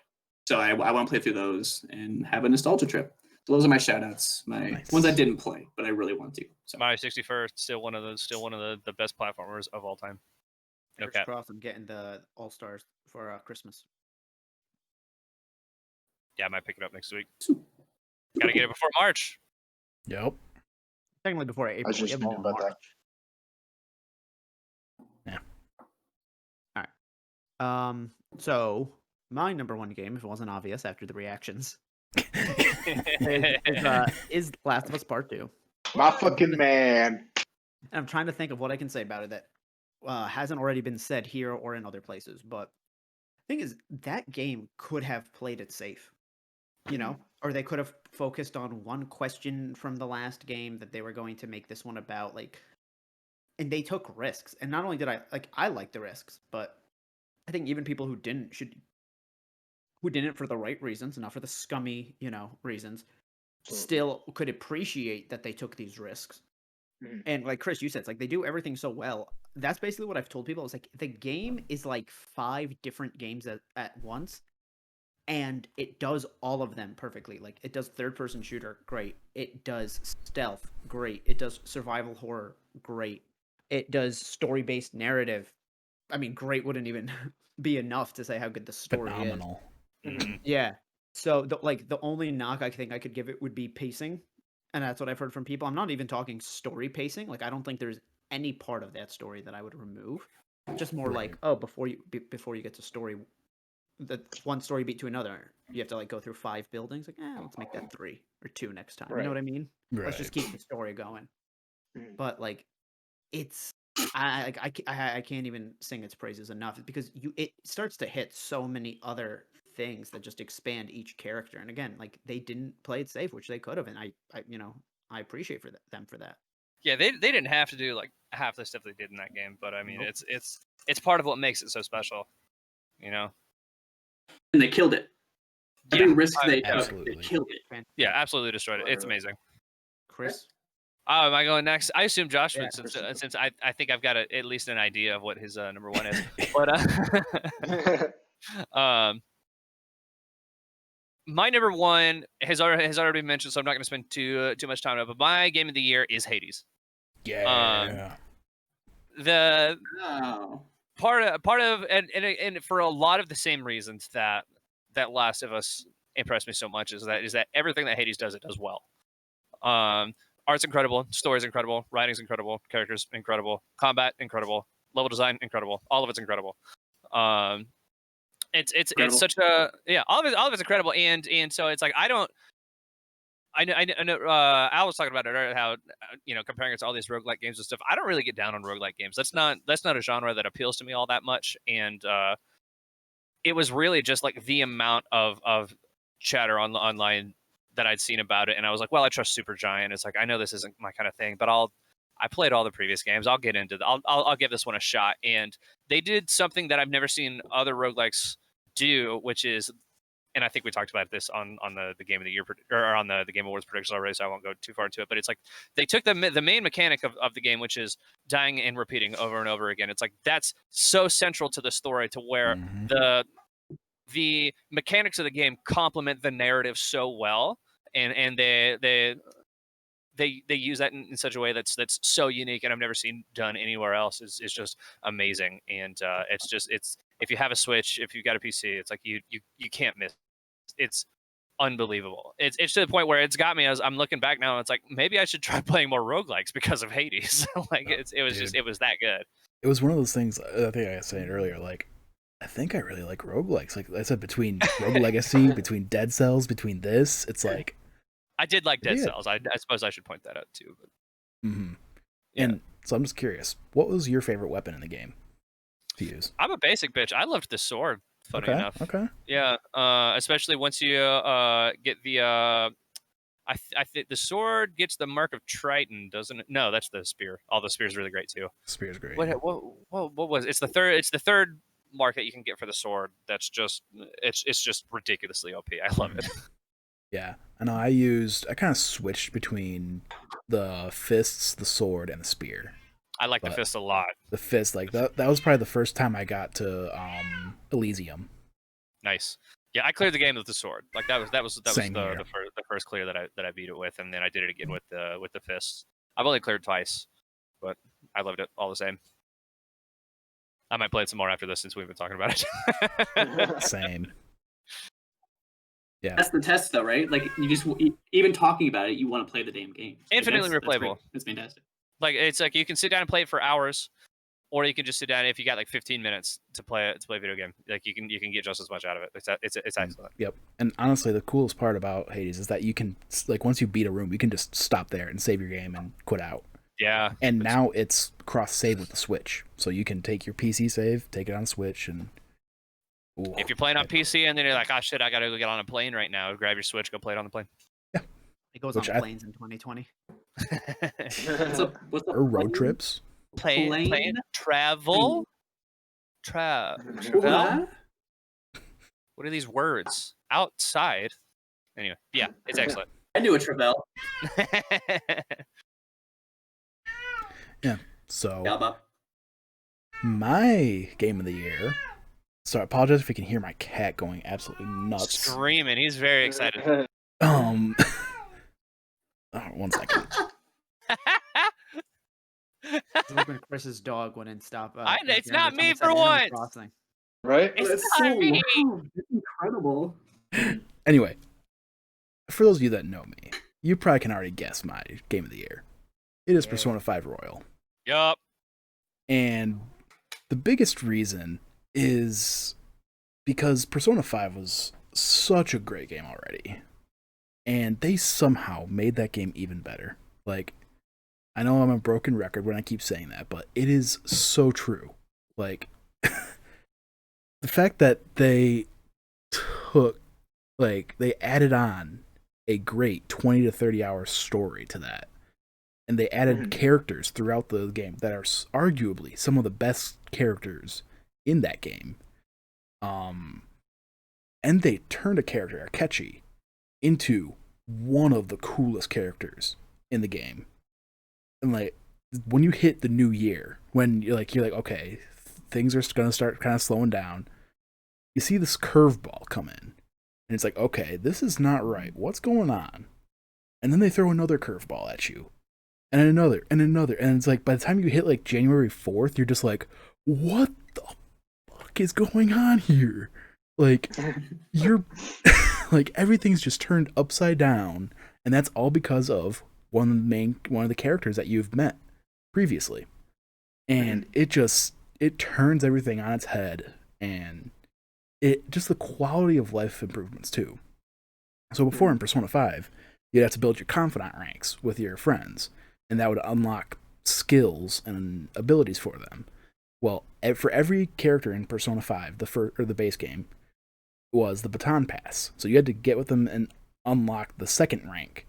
So I want to play through those and have a nostalgia trip. So those are my shout-outs, ones I didn't play, but I really want to. So. Mario 64, still one of the best platformers of all time. Fingers crossed I'm getting the All-Stars for Christmas. Yeah, I might pick it up next week. Gotta get it before March. Yep. Technically before April. I was just thinking about that. Yeah. All right. So my number one game, if it wasn't obvious after the reactions, is Last of Us Part 2. My fucking man. And I'm trying to think of what I can say about it that hasn't already been said here or in other places. But the thing is, that game could have played it safe, you know, or they could have focused on one question from the last game that they were going to make this one about, like, and they took risks. And not only did I like the risks, but I think even people who didn't for the right reasons, not for the scummy, reasons, still could appreciate that they took these risks. And like Chris, you said, it's like they do everything so well. That's basically what I've told people. It's like the game is like 5 different games at once, and it does all of them perfectly. Like it does third-person shooter, great. It does stealth, great. It does survival horror, great. It does story-based narrative. I mean, great wouldn't even be enough to say how good the story Phenomenal. is. Yeah. So the only knock I think I could give it would be pacing. And that's what I've heard from people. I'm not even talking story pacing. Like, I don't think there's any part of that story that I would remove. Just more like, oh, before you get to story, the one story beat to another, you have to like go through 5 buildings. Like, let's make that 3 or 2 next time. You know what I mean? Right. Let's just keep the story going. But like, it's I can't even sing its praises enough because it starts to hit so many other things that just expand each character. And again, like they didn't play it safe, which they could have, and I appreciate them for that. Yeah, they didn't have to do like half the stuff they did in that game, but I mean, it's part of what makes it so special, you know. And they killed it. Every risk they took, absolutely. they killed it. Yeah, absolutely destroyed it. It's amazing. Chris? Oh, am I going next? I assume Josh would, since I think I've got at least an idea of what his number one is. But my number one has already been mentioned, so I'm not going to spend too much time on it. But my game of the year is Hades. Yeah. The part of and for a lot of the same reasons that Last of Us impressed me so much is that everything that Hades does, it does well. Art's incredible, story's incredible, writing's incredible, characters incredible, combat incredible, level design incredible, all of it's incredible. It's such a all of it's incredible, and so it's like I know Al was talking about it earlier, how comparing it to all these roguelike games and stuff. I don't really get down on roguelike games. That's not a genre that appeals to me all that much, and it was really just like the amount of chatter online that I'd seen about it, and I was like, well, I trust Supergiant. It's like, I know this isn't my kind of thing, but I played all the previous games. I'll get into I'll give this one a shot. And they did something that I've never seen other roguelikes do, which is, and I think we talked about this on the Game of the Year or on the Game Awards predictions already, so I won't go too far into it. But it's like they took the main mechanic of the game, which is dying and repeating over and over again. It's like that's so central to the story, to where the mechanics of the game complement the narrative so well, and they use that in such a way that's so unique, and I've never seen done anywhere else. Is just amazing, and it's if you have a Switch, if you've got a PC, it's like you can't miss. It's unbelievable. It's to the point where it's got me as I'm looking back now, and it's like maybe I should try playing more roguelikes because of Hades. Like it was that good. It was one of those things. I think I was saying earlier, like, I think I really like roguelikes. Like I said, between Rogue Legacy, between Dead Cells, between this, it's like I did like Dead Cells. I suppose I should point that out too. But and so I'm just curious, what was your favorite weapon in the game to use? I'm a basic bitch. I loved the sword. Funny enough. Okay. Yeah. Especially once you get the I think the sword gets the mark of Triton, doesn't it? No, that's the spear. All the spears are really great too. Spear's great. What was it? It's the third mark that you can get for the sword. That's just it's just ridiculously OP. I love it. Yeah. I know I kind of switched between the fists, the sword, and the spear. I like the fist a lot. The fist, like that was probably the first time I got to Elysium. Nice. Yeah, I cleared the game with the sword. Like that was the first clear that I beat it with, and then I did it again with the fists. I've only cleared twice, but I loved it all the same. I might play it some more after this since we've been talking about it. Same. Yeah. That's the test, though, right? Like, you just even talking about it, you want to play the damn game. Infinitely That's replayable. That's fantastic. Like, it's like you can sit down and play it for hours, or you can just sit down if you got like 15 minutes to play a video game. Like you can get just as much out of it. It's excellent. Yep. And honestly, the coolest part about Hades is that you can, like, once you beat a room, you can just stop there and save your game and quit out. Yeah. And now it's cross save with the Switch, so you can take your PC save, take it on Switch, and if you're playing on PC and then you're like, oh shit, I gotta go get on a plane right now, grab your Switch, go play it on the plane. Yeah. It goes on planes in 2020. Or road trips. Plane travel. What? What are these words? Outside. Anyway, yeah, it's excellent. I knew a Travell. Yeah. So my game of the year. So I apologize if you can hear my cat going absolutely nuts. Screaming. He's very excited. Oh, 1 second. When Chris's dog wouldn't stop. It's not me for once. Right? It's not me. It's incredible. Anyway, for those of you that know me, you probably can already guess my game of the year. It is Persona 5 Royal. Yup. And the biggest reason is because Persona 5 was such a great game already. And they somehow made that game even better. Like, I know I'm a broken record when I keep saying that, but it is so true. Like, the fact that they they added on a great 20 to 30 hour story to that. And they added characters throughout the game that are arguably some of the best characters in that game. And they turned a character, Akechi, into one of the coolest characters in the game. And like, when you hit the new year, when you're like, okay, things are going to start kind of slowing down, you see this curveball come in. And it's like, okay, this is not right. What's going on? And then they throw another curveball at you. And another, and another. And it's like, by the time you hit like January 4th, you're just like, what the fuck is going on here? Like, you're, like, everything's just turned upside down. And that's all because of one of the characters that you've met previously. And it turns everything on its head. And just the quality of life improvements too. So before in Persona 5, you'd have to build your confidant ranks with your friends, and that would unlock skills and abilities for them. Well, for every character in Persona 5, the base game, was the baton pass. So you had to get with them and unlock the second rank,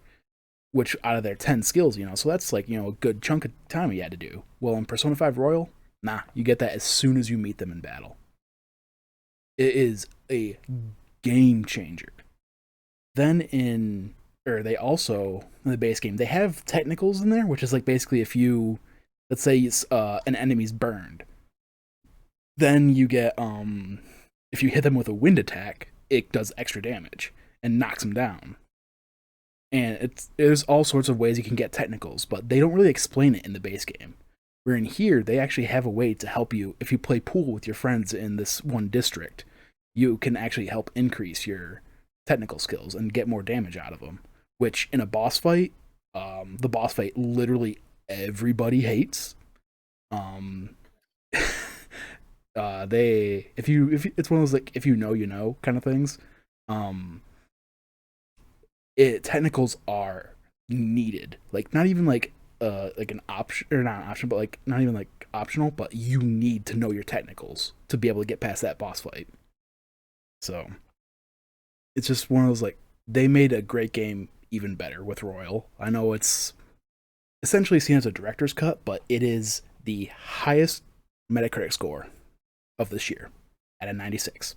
which out of their 10 skills, so that's like, a good chunk of time you had to do. Well, in Persona 5 Royal, nah, you get that as soon as you meet them in battle. It is a game changer. Then they also, in the base game, they have technicals in there, which is like basically if you, let's say an enemy's burned, then you get, if you hit them with a wind attack, it does extra damage and knocks them down. And there's all sorts of ways you can get technicals, but they don't really explain it in the base game. Where in here, they actually have a way to help you. If you play pool with your friends in this one district, you can actually help increase your technical skills and get more damage out of them. Which, in a boss fight, the boss fight literally everybody hates. If it's one of those like if you know kind of things. Technicals are needed. Like not even like an option or not an option, but like not even like optional, but you need to know your technicals to be able to get past that boss fight. So it's just one of those like they made a great game even better with Royal. I know it's essentially seen as a director's cut, but it is the highest Metacritic score of this year at a 96.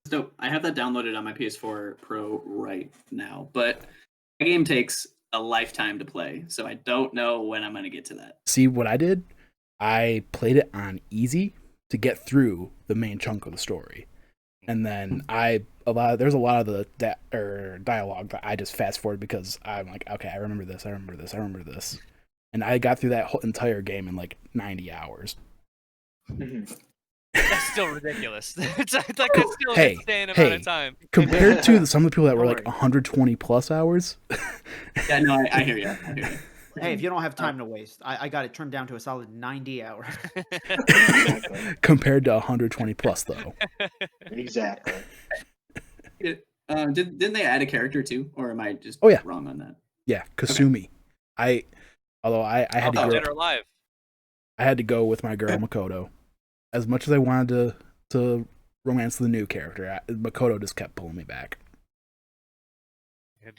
Dope. I have that downloaded on my PS4 Pro right now, but the game takes a lifetime to play, so I don't know when I'm going to get to that. See, what I did? I played it on easy to get through the main chunk of the story. And then there's a lot of the dialogue that I just fast forward because I'm like, okay, I remember this. and I got through that whole entire game in like 90 hours. That's still ridiculous. It's like that's still Hey, an insane amount of time. Compared to some of the people that were like 120 plus hours. Yeah, no, I hear you. Hey, if you don't have time to waste, I got it trimmed down to a solid 90 hours. Compared to 120 plus, though. Exactly. Didn't they add a character too, or am I just wrong on that? Yeah, Kasumi. Okay. I had to go. Dead or alive. I had to go with my girl Makoto. As much as I wanted to romance the new character, Makoto just kept pulling me back.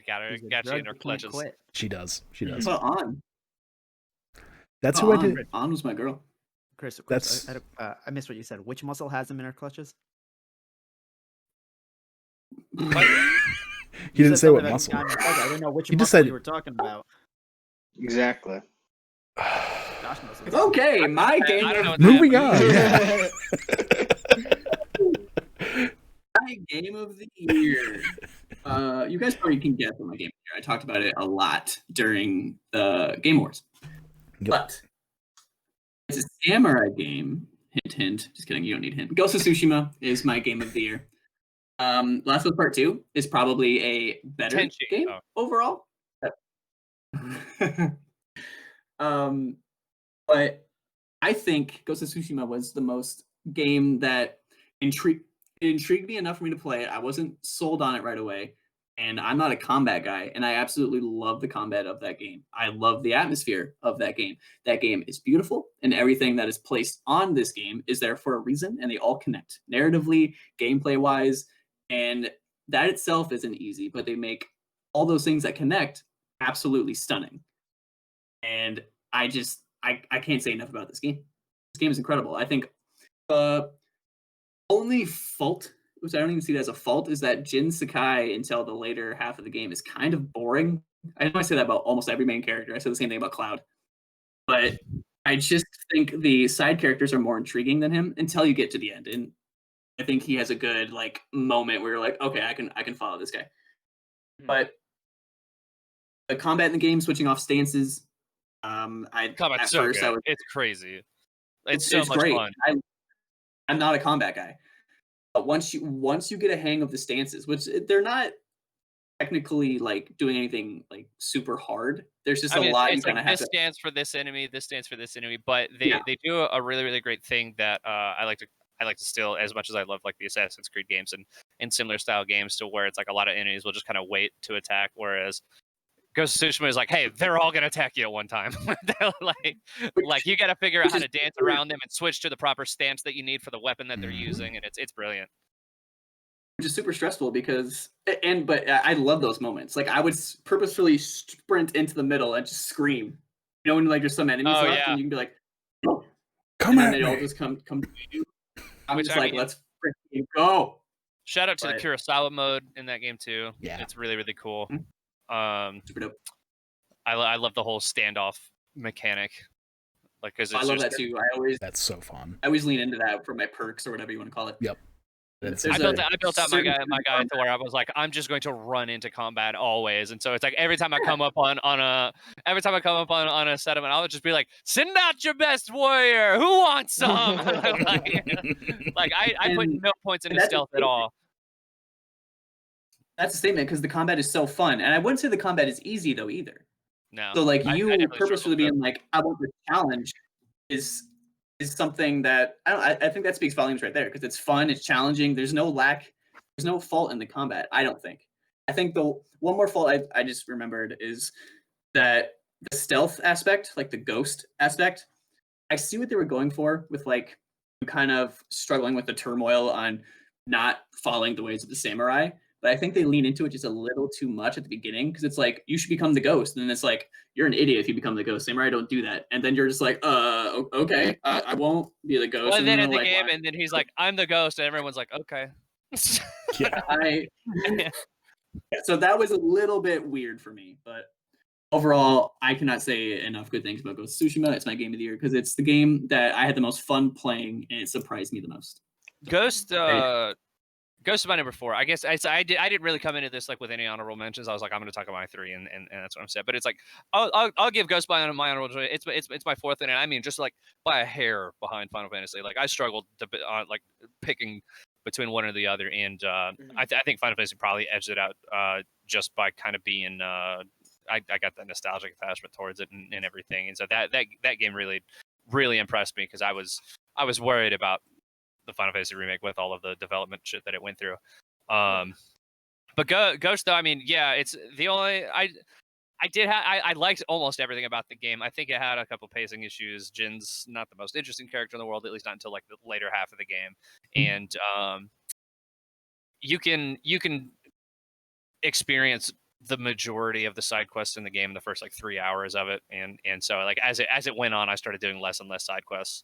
Got you in her clutches. She does. But On. That's who I did. On was my girl. Chris, That's. I missed what you said. Which muscle has them in her clutches? He didn't say what muscle. I don't know which muscle you were talking about. Exactly. Okay, my game. Moving on. Yeah. My game of the year. You guys probably can guess what my game of the year. I talked about it a lot during the Game Awards. Yep. But it's a samurai game. Hint, hint. Just kidding. You don't need a hint. Ghost of Tsushima is my game of the year. Last of Us Part 2 is probably a better game overall. But I think Ghost of Tsushima was the most game that intrigued me enough for me to play it. I wasn't sold on it right away, and I'm not a combat guy, and I absolutely love the combat of that game. I love the atmosphere of that game. That game is beautiful, and everything that is placed on this game is there for a reason, and they all connect narratively, gameplay-wise, and that itself isn't easy, but they make all those things that connect absolutely stunning. And I can't say enough about this game. This game is incredible. I think only fault, which I don't even see it as a fault, is that Jin Sakai until the later half of the game is kind of boring. I know I say that about almost every main character. I said the same thing about Cloud. But I just think the side characters are more intriguing than him until you get to the end. And I think he has a good moment where you're like, okay, I can follow this guy. But the combat in the game, switching off stances, it's crazy. It's so much great. fun. I'm not a combat guy, but once you get a hang of the stances, which they're not technically doing anything super hard. There's just a lot you kind of have to. This stands for this enemy. This stands for this enemy. But they do a really, really great thing that I like to steal as much as I love the Assassin's Creed games and similar style games, to where it's a lot of enemies will just kind of wait to attack, whereas Ghost of Tsushima is hey, they're all gonna attack you at one time. You got to figure out how to dance around them and switch to the proper stance that you need for the weapon that they're using, and it's brilliant. Which is super stressful but I love those moments. I would purposefully sprint into the middle and just scream. When there's some enemies left, and you can be like, oh, come on, and then they all just come to you. I'm just let's freaking go. Shout out to the Kurosawa mode in that game too. Yeah, it's really, really cool. Super dope. I love the whole standoff mechanic. Because I love that too. That's so fun. I always lean into that for my perks or whatever you want to call it. Yep. I built out my guy to where I was I'm just going to run into combat always, and so it's every time I come up on a settlement, I would just be send out your best warrior. Who wants some? I put no points into stealth at all. That's a statement, because the combat is so fun, and I wouldn't say the combat is easy though either. No. So you purposefully being I want the challenge is something that I think that speaks volumes right there, because it's fun, it's challenging. There's no fault in the combat. I don't think. I think the one more fault I just remembered is that the stealth aspect, the ghost aspect. I see what they were going for with kind of struggling with the turmoil on not following the ways of the samurai. But I think they lean into it just a little too much at the beginning, because it's you should become the ghost, and then it's you're an idiot if you become the ghost. Samurai don't do that, and then you're just okay, I won't be the ghost. Well, and then in the game, why? And then he's I'm the ghost, and everyone's okay. Yeah, so that was a little bit weird for me, but overall, I cannot say enough good things about Ghost of Tsushima. It's my game of the year because it's the game that I had the most fun playing, and it surprised me the most. Ghost is my number 4. I guess I didn't really come into this like with any honorable mentions. I was like, I'm going to talk about my 3, and that's what I'm saying. But it's like I'll give Ghost my honorable. It's my 4th, and I mean just like by a hair behind Final Fantasy. Like I struggled to like picking between one or the other, and I think Final Fantasy probably edged it out just by kind of being. I got the nostalgic attachment towards it and everything, and so that game really impressed me because I was worried about the Final Fantasy remake with all of the development shit that it went through. But Ghost though, I mean, yeah, it's the only I liked almost everything about the game. I think it had a couple pacing issues. Jin's not the most interesting character in the world, at least not until like the later half of the game. And you can experience the majority of the side quests in the game in the first like 3 hours of it, and so like as it went on, I started doing less and less side quests.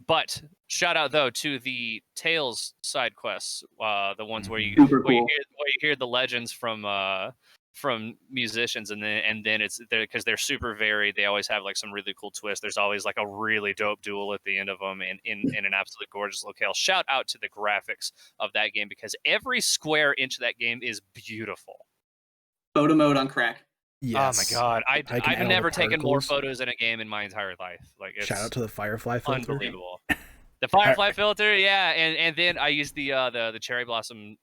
But shout out though to the Tales side quests, the ones where you hear the legends from musicians, and then it's there because they're super varied. They always have like some really cool twists. There's always like a really dope duel at the end of them, and in an absolutely gorgeous locale. Shout out to the graphics of that game because every square inch of that game is beautiful. Photo mode on crack. Yes. Oh my god, I've never taken more photos in a game in my entire life. Like, it's shout out to the Firefly filter. Unbelievable. The Firefly filter, yeah, and then I used the cherry blossom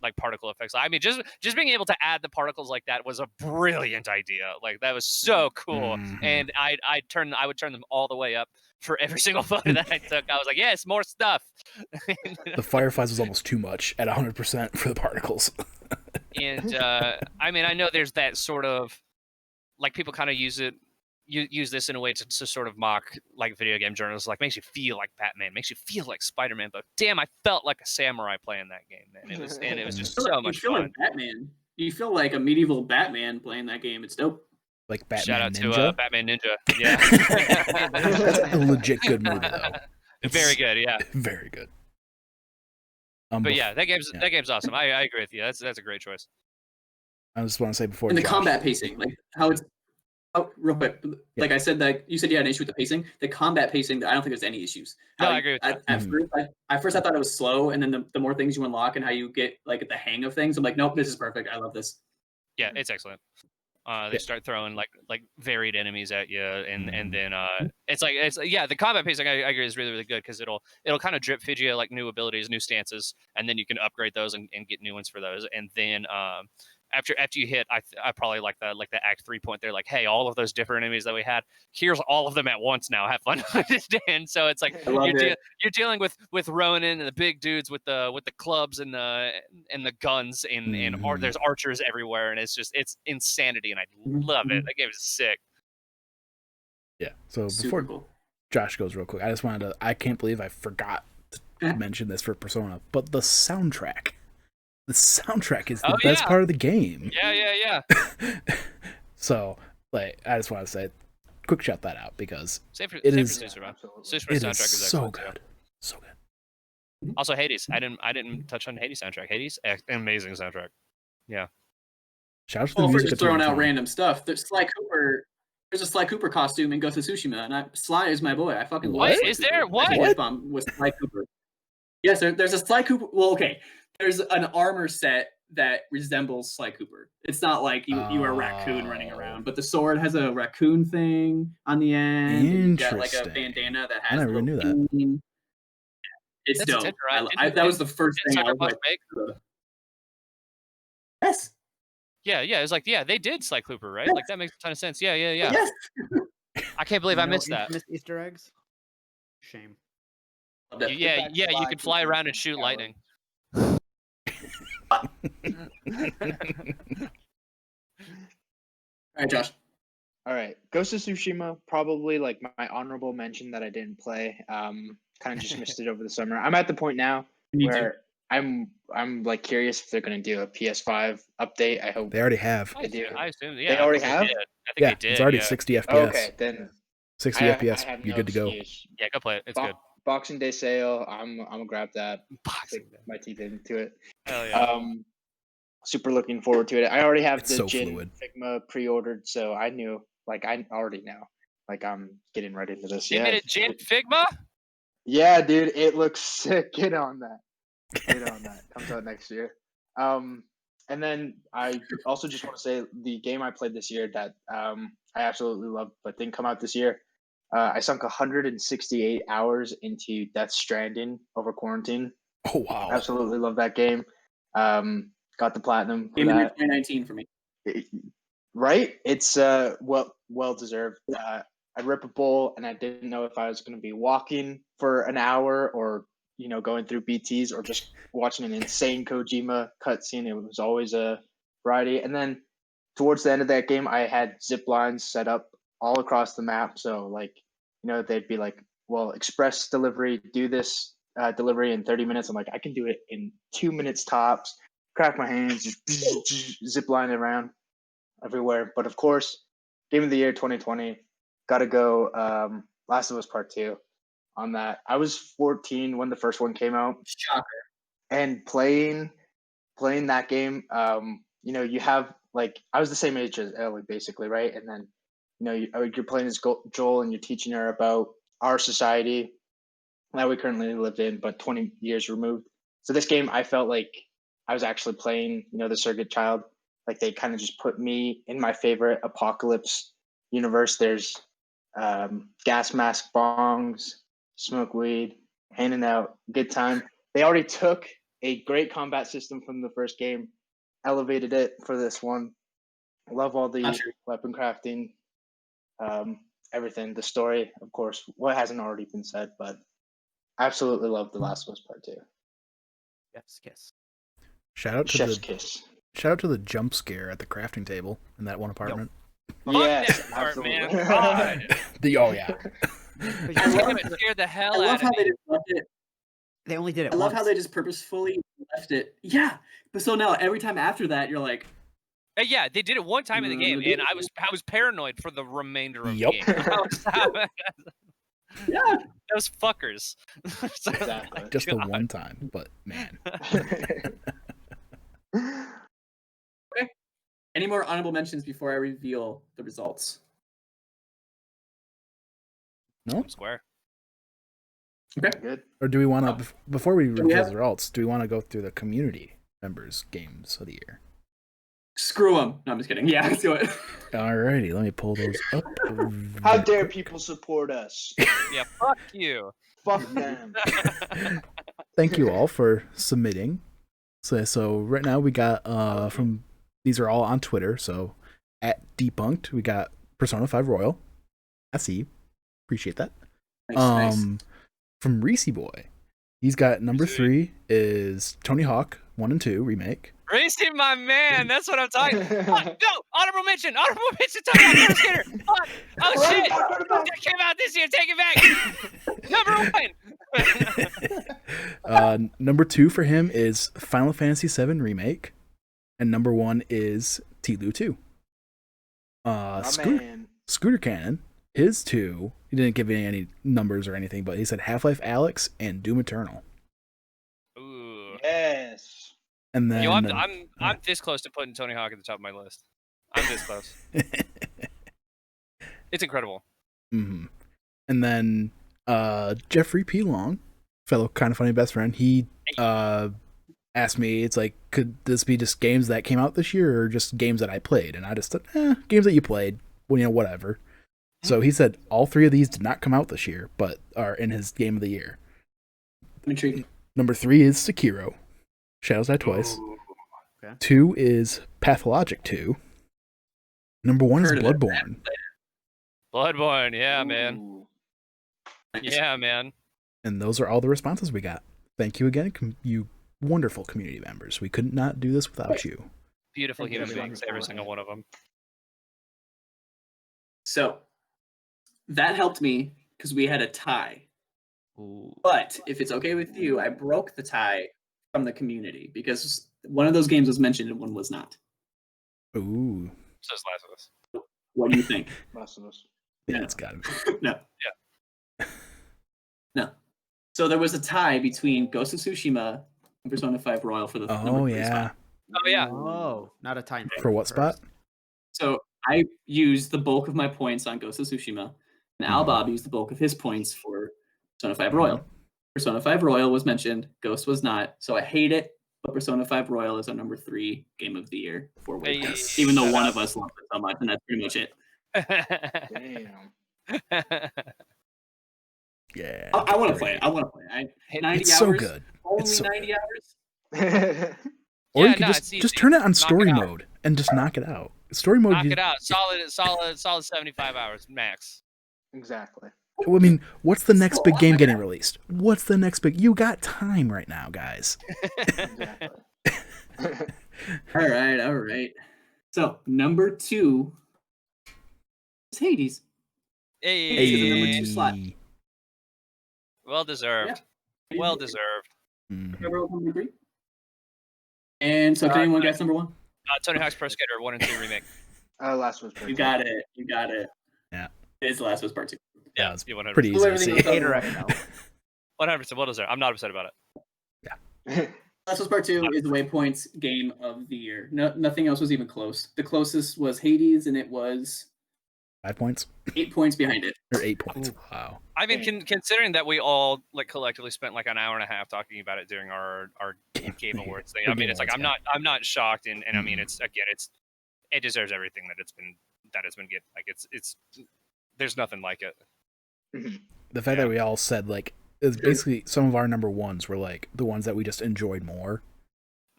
like particle effects. I mean, just being able to add the particles like that was a brilliant idea. Like that was so cool, and I would turn them all the way up for every single photo that I took. I was like, yes, more stuff. The Fireflies was almost too much at 100% for the particles. And I mean, I know there's that sort of like people kind of use this in a way to sort of mock like video game journalists, like makes you feel like Batman, makes you feel like Spider-Man, but damn, I felt like a samurai playing that game, man. It was just so much fun. Like Batman. You feel like a medieval Batman playing that game. It's dope. Like Batman Shout out Ninja? to Batman Ninja. Yeah. That's a legit good movie though. It's very good, yeah. Very good. But yeah, that game's awesome. I agree with you. That's a great choice. I just want to say before and the combat pacing, like how it's real quick. Like I said, that you said you had an issue with the pacing. The combat pacing, I don't think there's any issues. No, I agree with that. At first, I thought it was slow, and then the more things you unlock and how you get like the hang of things, I'm like, nope, this is perfect. I love this. Yeah, it's excellent. They start throwing like varied enemies at you, and then it's the combat pacing I agree is really good because it'll kind of drip feed you like new abilities, new stances, and then you can upgrade those and get new ones for those, and then after you hit, I probably like the Act 3 point there, like, hey, all of those different enemies that we had, here's all of them at once now. Have fun. And so it's like you're dealing with Ronin and the big dudes with the clubs and the guns and there's archers everywhere, and it's insanity, and I love it. That game is sick. Yeah. So before Josh goes real quick, I can't believe I forgot to mention this for Persona, but the soundtrack. The soundtrack is the best part of the game. Yeah. So, like, I just want to say, quick shout that out because it is so good, so good. Also, Hades. I didn't touch on Hades soundtrack. Hades, amazing soundtrack. Yeah. Shout out to the music. For just throwing out random stuff. There's Sly Cooper. There's a Sly Cooper costume in Ghost of Tsushima, and Sly is my boy. I fucking love What is there? What? With Sly Cooper. Yes, there's a Sly Cooper. Well, okay. There's an armor set that resembles Sly Cooper. It's not like you are a raccoon running around, but the sword has a raccoon thing on the end. Interesting. You got like a bandana that has. I never knew that. It's dope. That was the first thing I was like. Yes. Yeah. It's like they did Sly Cooper, right? Yes. Like that makes a ton of sense. Yeah. Yes. I can't believe I missed that. Easter eggs. Shame. Yeah. You could fly around and shoot lightning. All right, Josh. All right, Ghost of Tsushima, probably like my honorable mention that I didn't play. Kind of just missed it over the summer. I'm at the point now where I'm like curious if they're gonna do a PS5 update. I hope they already have. I assume. Yeah, they already have. I think they did. It's already 60 FPS. Okay, then 60 FPS. You're good to go. Yeah, go play it. It's good. Boxing Day sale. I'm gonna grab that. My teeth into it. Hell yeah. Super looking forward to it. I already have the Jin fluid. Figma pre-ordered, so I knew. Like I already know. Like I'm getting right into this. You made a Jin Figma? Yeah, dude, it looks sick. Get on that. Wait on that. Comes out next year. And then I also just want to say the game I played this year that I absolutely loved, but didn't come out this year. I sunk 168 hours into Death Stranding over quarantine. Oh wow! Absolutely love that game. Got the platinum for Game of the year that. 2019 for me. Right? It's well deserved. I rip a bowl, and I didn't know if I was going to be walking for an hour or going through BTs or just watching an insane Kojima cutscene. It was always a variety. And then towards the end of that game, I had zip lines set up all across the map. So like, they'd be like, well, express delivery, do this delivery in 30 minutes. I'm like, I can do it in 2 minutes tops. Crack my hands, just zip line around everywhere. But of course, game of the year 2020, gotta go Last of Us Part 2 on that. I was 14 when the first one came out. Shocker. And playing that game, you have like, I was the same age as Ellie basically, right? And then you're playing as Joel and you're teaching her about our society that we currently live in, but 20 years removed. So this game, I felt like I was actually playing, the surrogate child. Like they kind of just put me in my favorite apocalypse universe. There's gas mask bongs, smoke weed, handing out, good time. They already took a great combat system from the first game, elevated it for this one. Love all the weapon crafting, everything. The story, of course, what hasn't already been said, but absolutely love The Last of Us Part 2. Yes, kiss. Shout out to the jump scare at the crafting table in that one apartment. Yes, absolutely. man. Oh yeah. Scared the hell out of me. They just left it. They only did it I love once. how they just purposefully left it. Yeah, but so now every time after that, you're like, yeah, they did it one time in the game, and I was paranoid for the remainder of the game. yeah, those fuckers. So, exactly. Just the one time, but man. Okay. Any more honorable mentions before I reveal the results? No. Square. Okay. Good. Or do we want to, before we reveal the results, do we want to go through the community members' games of the year? Screw them. No, I'm just kidding. Yeah, let's do it. Alrighty, let me pull those up. How dare people support us? Yeah, fuck you. Fuck them. Thank you all for submitting. So right now we got these are all on Twitter. So at Debunked, we got Persona 5 Royal. I see. Appreciate that. Nice. From Reese Boy, he's got number 3 is Tony Hawk 1 and 2 remake. Racing, my man. That's what I'm talking about. No, honorable mention. Tony Hawk Pro Skater. Fuck. Oh, shit. That came out this year. Take it back. Number 1. Number 2 for him is Final Fantasy VII Remake. And number 1 is T-Lu 2. Scooter Cannon, his 2, he didn't give any numbers or anything, but he said Half-Life Alyx and Doom Eternal. Ooh. Yes. And then I'm this close to putting Tony Hawk at the top of my list. I'm this close. It's incredible. Mm-hmm. And then Jeffrey P. Long, fellow Kind of Funny best friend, he asked me, it's like, could this be just games that came out this year or just games that I played? And I just said, games that you played, well, whatever. So he said all 3 of these did not come out this year, but are in his game of the year. Intriguing. Number 3 is Sekiro, Shadows Die Twice. Okay. 2 is Pathologic 2. Number 1 is Bloodborne. Bloodborne, yeah, man. Yeah, man. And those are all the responses we got. Thank you again, you wonderful community members. We could not do this without you. Beautiful human beings, every single one of them. So that helped me because we had a tie. Ooh. But if it's okay with you, I broke the tie from the community because one of those games was mentioned and one was not. Ooh. Says Last of Us. What do you think? Last of Us. Yeah, No. it's got to be. No. Yeah. No. So there was a tie between Ghost of Tsushima and Persona 5 Royal for the number 3 spot. Oh, yeah. Oh, not a time. For what spot? So I used the bulk of my points on Ghost of Tsushima, and Al Bob used the bulk of his points for Persona 5 Royal. Persona 5 Royal was mentioned. Ghost was not. So I hate it. But Persona 5 Royal is our number 3 game of the year for Waypoint. Even though one of us loves it so much, and that's pretty much it. Damn. Yeah. I want to play it. I want to play it. 90 it's hours. so good. Only It's so 90 good. hours. Or you could just turn it on story mode and just knock it out. Story mode. Knock it out. Solid 75 hours max. Exactly. I mean, what's the next big game getting released? What's the next big? You got time right now, guys. Exactly. All right. So number 2 is Hades. Hey. Hades is the number 2 slot. Well deserved. Yeah. Well deserved. Number 3. And so, did anyone guess number 1? Tony Hawk's Pro Skater 1 and 2 remake. Last was You got it. Yeah. It is the Last of Us Part 2. Yeah, it's 100%. pretty easy to see. 100%. Well deserved. I'm not upset about it. Yeah. Last of Us Part 2 is Waypoint's game of the year. No, nothing else was even close. The closest was Hades, and it was 5 points. 8 points behind it. Or 8 points. Wow. I mean, considering that we all collectively spent an hour and a half talking about it during our Game Awards thing. I mean, it's I'm not shocked, and I mean, it deserves everything that it's been getting. It's there's nothing like it. The fact that we all said it's basically some of our number ones were the ones that we just enjoyed more.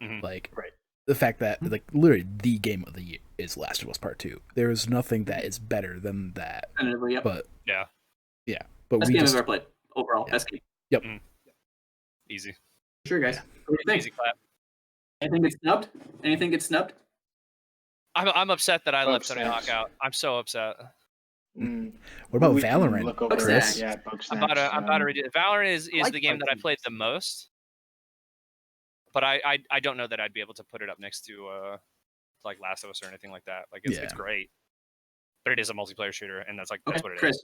Right. The fact that literally the game of the year is Last of Us Part 2. There is nothing that is better than that. Yep. But yeah. But best game I've ever played overall. Yeah. Best game. Yep. Easy. Sure, guys. Yeah. What do you think? Easy clap. Anything gets snubbed? I'm upset that I left Tony Hawk out. I'm so upset. What about Valorant? Chris? Yeah, I'm about to read it. Valorant is the game that I played the most, but I don't know that I'd be able to put it up next to Last of Us or anything like that. It's great, but it is a multiplayer shooter, and that's what it is. Chris,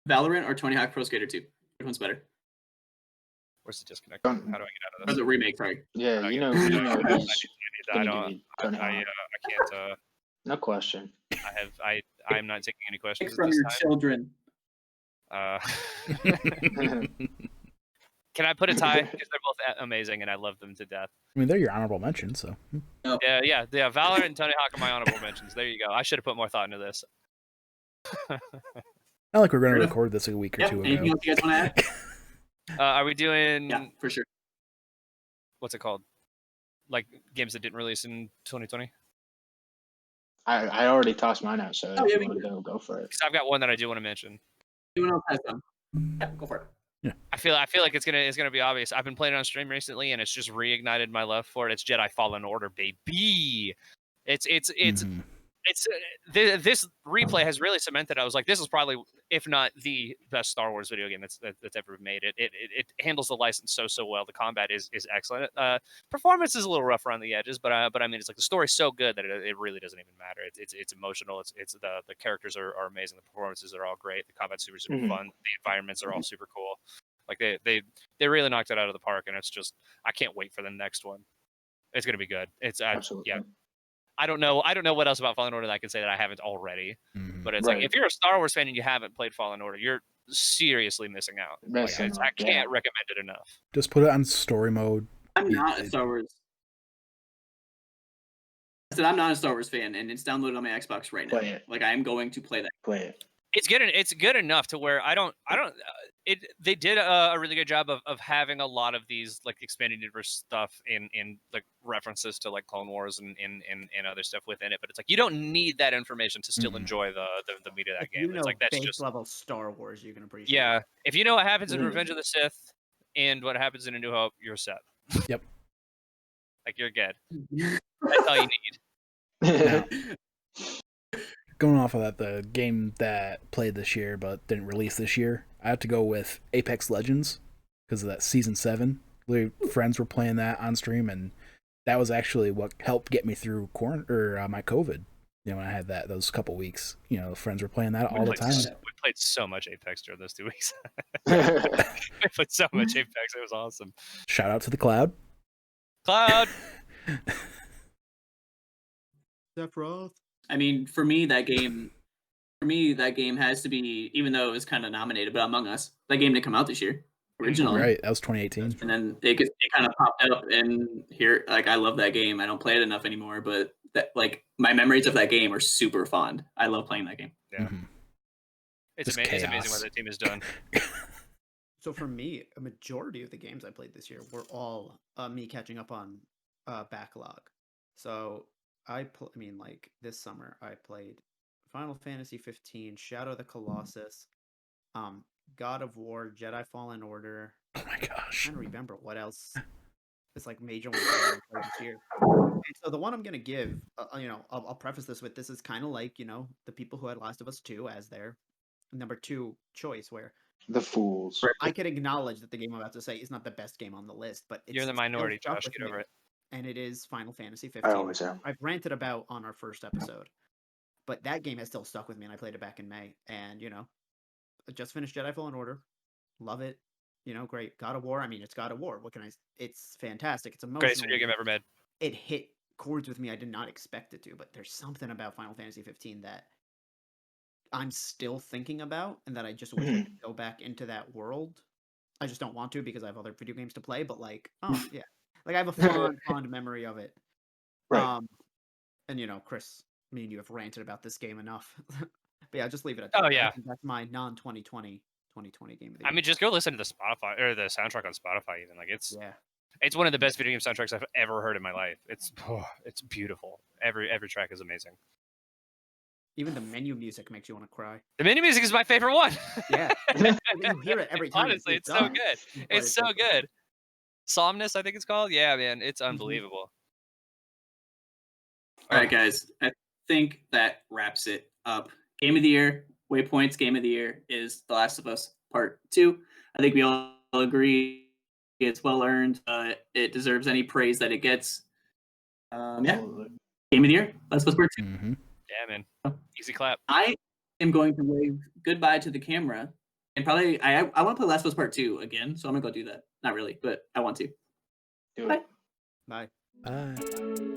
Valorant or Tony Hawk Pro Skater 2? Which one's better? Where's the disconnect? How do I get out of this? Or the remake? Sorry. Yeah, you know. I can't. No question. I'm not taking any questions. From your children. Can I put a tie? Because they're both amazing, and I love them to death. I mean, they're your honorable mentions, so. Yeah. Valorant and Tony Hawk are my honorable mentions. There you go. I should have put more thought into this. Not like we're going to record this a week or two ago. Anything else you guys want to add? Are we doing? Yeah, for sure. What's it called? Games that didn't release in 2020. I already tossed mine out, so if you want to go for it. Because I've got one that I do want to mention. Anyone else has some? Yeah, go for it. Yeah. I feel like it's gonna be obvious. I've been playing it on stream recently, and it's just reignited my love for it. It's Jedi Fallen Order, baby. This replay has really cemented. I was like, this is probably, if not the best Star Wars video game that's ever made. It handles the license so well. The combat is excellent. Performance is a little rough around the edges, but I mean, it's the story's so good that it really doesn't even matter. It's emotional. It's the characters are amazing. The performances are all great. The combat's super fun. The environments are all super cool. They really knocked it out of the park, and it's just, I can't wait for the next one. It's gonna be good. Absolutely. Yeah. I don't know what else about Fallen Order that I can say that I haven't already. But it's if you're a Star Wars fan and you haven't played Fallen Order, you're seriously missing out. I can't recommend it enough. Just put it on story mode. I'm not a Star Wars. I said I'm not a Star Wars fan, and it's downloaded on my Xbox right now. Play it. I am going to play that. Play it. It's good enough to where they did a really good job of having a lot of these expanded universe stuff in references to Clone Wars and other stuff within it, but it's you don't need that information to still enjoy the meat of that game. You know, it's that's base just level Star Wars you can appreciate. Yeah, if you know what happens in Revenge of the Sith and what happens in A New Hope, you're set. Yep. You're good. That's all you need. Now, going off of that, the game that played this year but didn't release this year, I have to go with Apex Legends because of that Season 7. Friends were playing that on stream, and that was actually what helped get me through my COVID. When I had those couple weeks, friends were playing that all the time. We played so much Apex during those 2 weeks. We played so much Apex. It was awesome. Shout out to the Cloud. Cloud! Sephiroth. I mean, for me, that game for me, that game has to be, even though it was kind of nominated, but Among Us, that game didn't come out this year originally. Right, that was 2018. And then it kind of popped up, and here, like, I love that game. I don't play it enough anymore, but that, like, my memories of that game are super fond. I love playing that game. Yeah. It's amazing what the team has done. So for me, a majority of the games I played this year were all me catching up on backlog. So I mean, like, this summer I played Final Fantasy 15, Shadow of the Colossus, God of War, Jedi Fallen Order. Oh my gosh. I don't remember what else. It's like major ones I played this year. And so the one I'm gonna give, I'll preface this with, this is kind of like, the people who had Last of Us 2 as their number 2 choice, where the fools. I can acknowledge that the game I'm about to say is not the best game on the list, but it's You're the minority, Josh. Get over it. And it is Final Fantasy 15. I always am. I've ranted about on our first episode, but that game has still stuck with me, and I played it back in May. And I just finished Jedi Fallen Order, love it. Great. God of War. I mean, it's God of War. What can I? It's fantastic. It's emotional. Greatest video game ever made. It hit chords with me. I did not expect it to, but there's something about Final Fantasy 15 that I'm still thinking about, and that I just wish I could go back into that world. I just don't want to because I have other video games to play. But like, oh yeah, like I have a fond memory of it. Right. And Chris, me and you have ranted about this game enough. But yeah, just leave it at that. that. Oh yeah, that's my non-2020 game of the year. I mean, just go listen to the Spotify or the soundtrack on Spotify. Even like it's one of the best video game soundtracks I've ever heard in my life. It's beautiful. Every track is amazing. Even the menu music makes you want to cry. The menu music is my favorite one. Yeah. You hear it every time. Honestly, it's so good. It's so good. Somnus, I think it's called. Yeah, man, it's unbelievable. All right, guys. I think that wraps it up. Game of the year, Waypoint's game of the year is The Last of Us Part 2. I think we all agree it's well earned. It deserves any praise that it gets. Yeah. Game of the year, Last of Us Part 2. Mm-hmm. Yeah, man. Easy clap. I am going to wave goodbye to the camera, and probably I want to play Last of Us Part 2 again, so I'm gonna go do that. Not really, but I want to. Do it. Bye. Bye.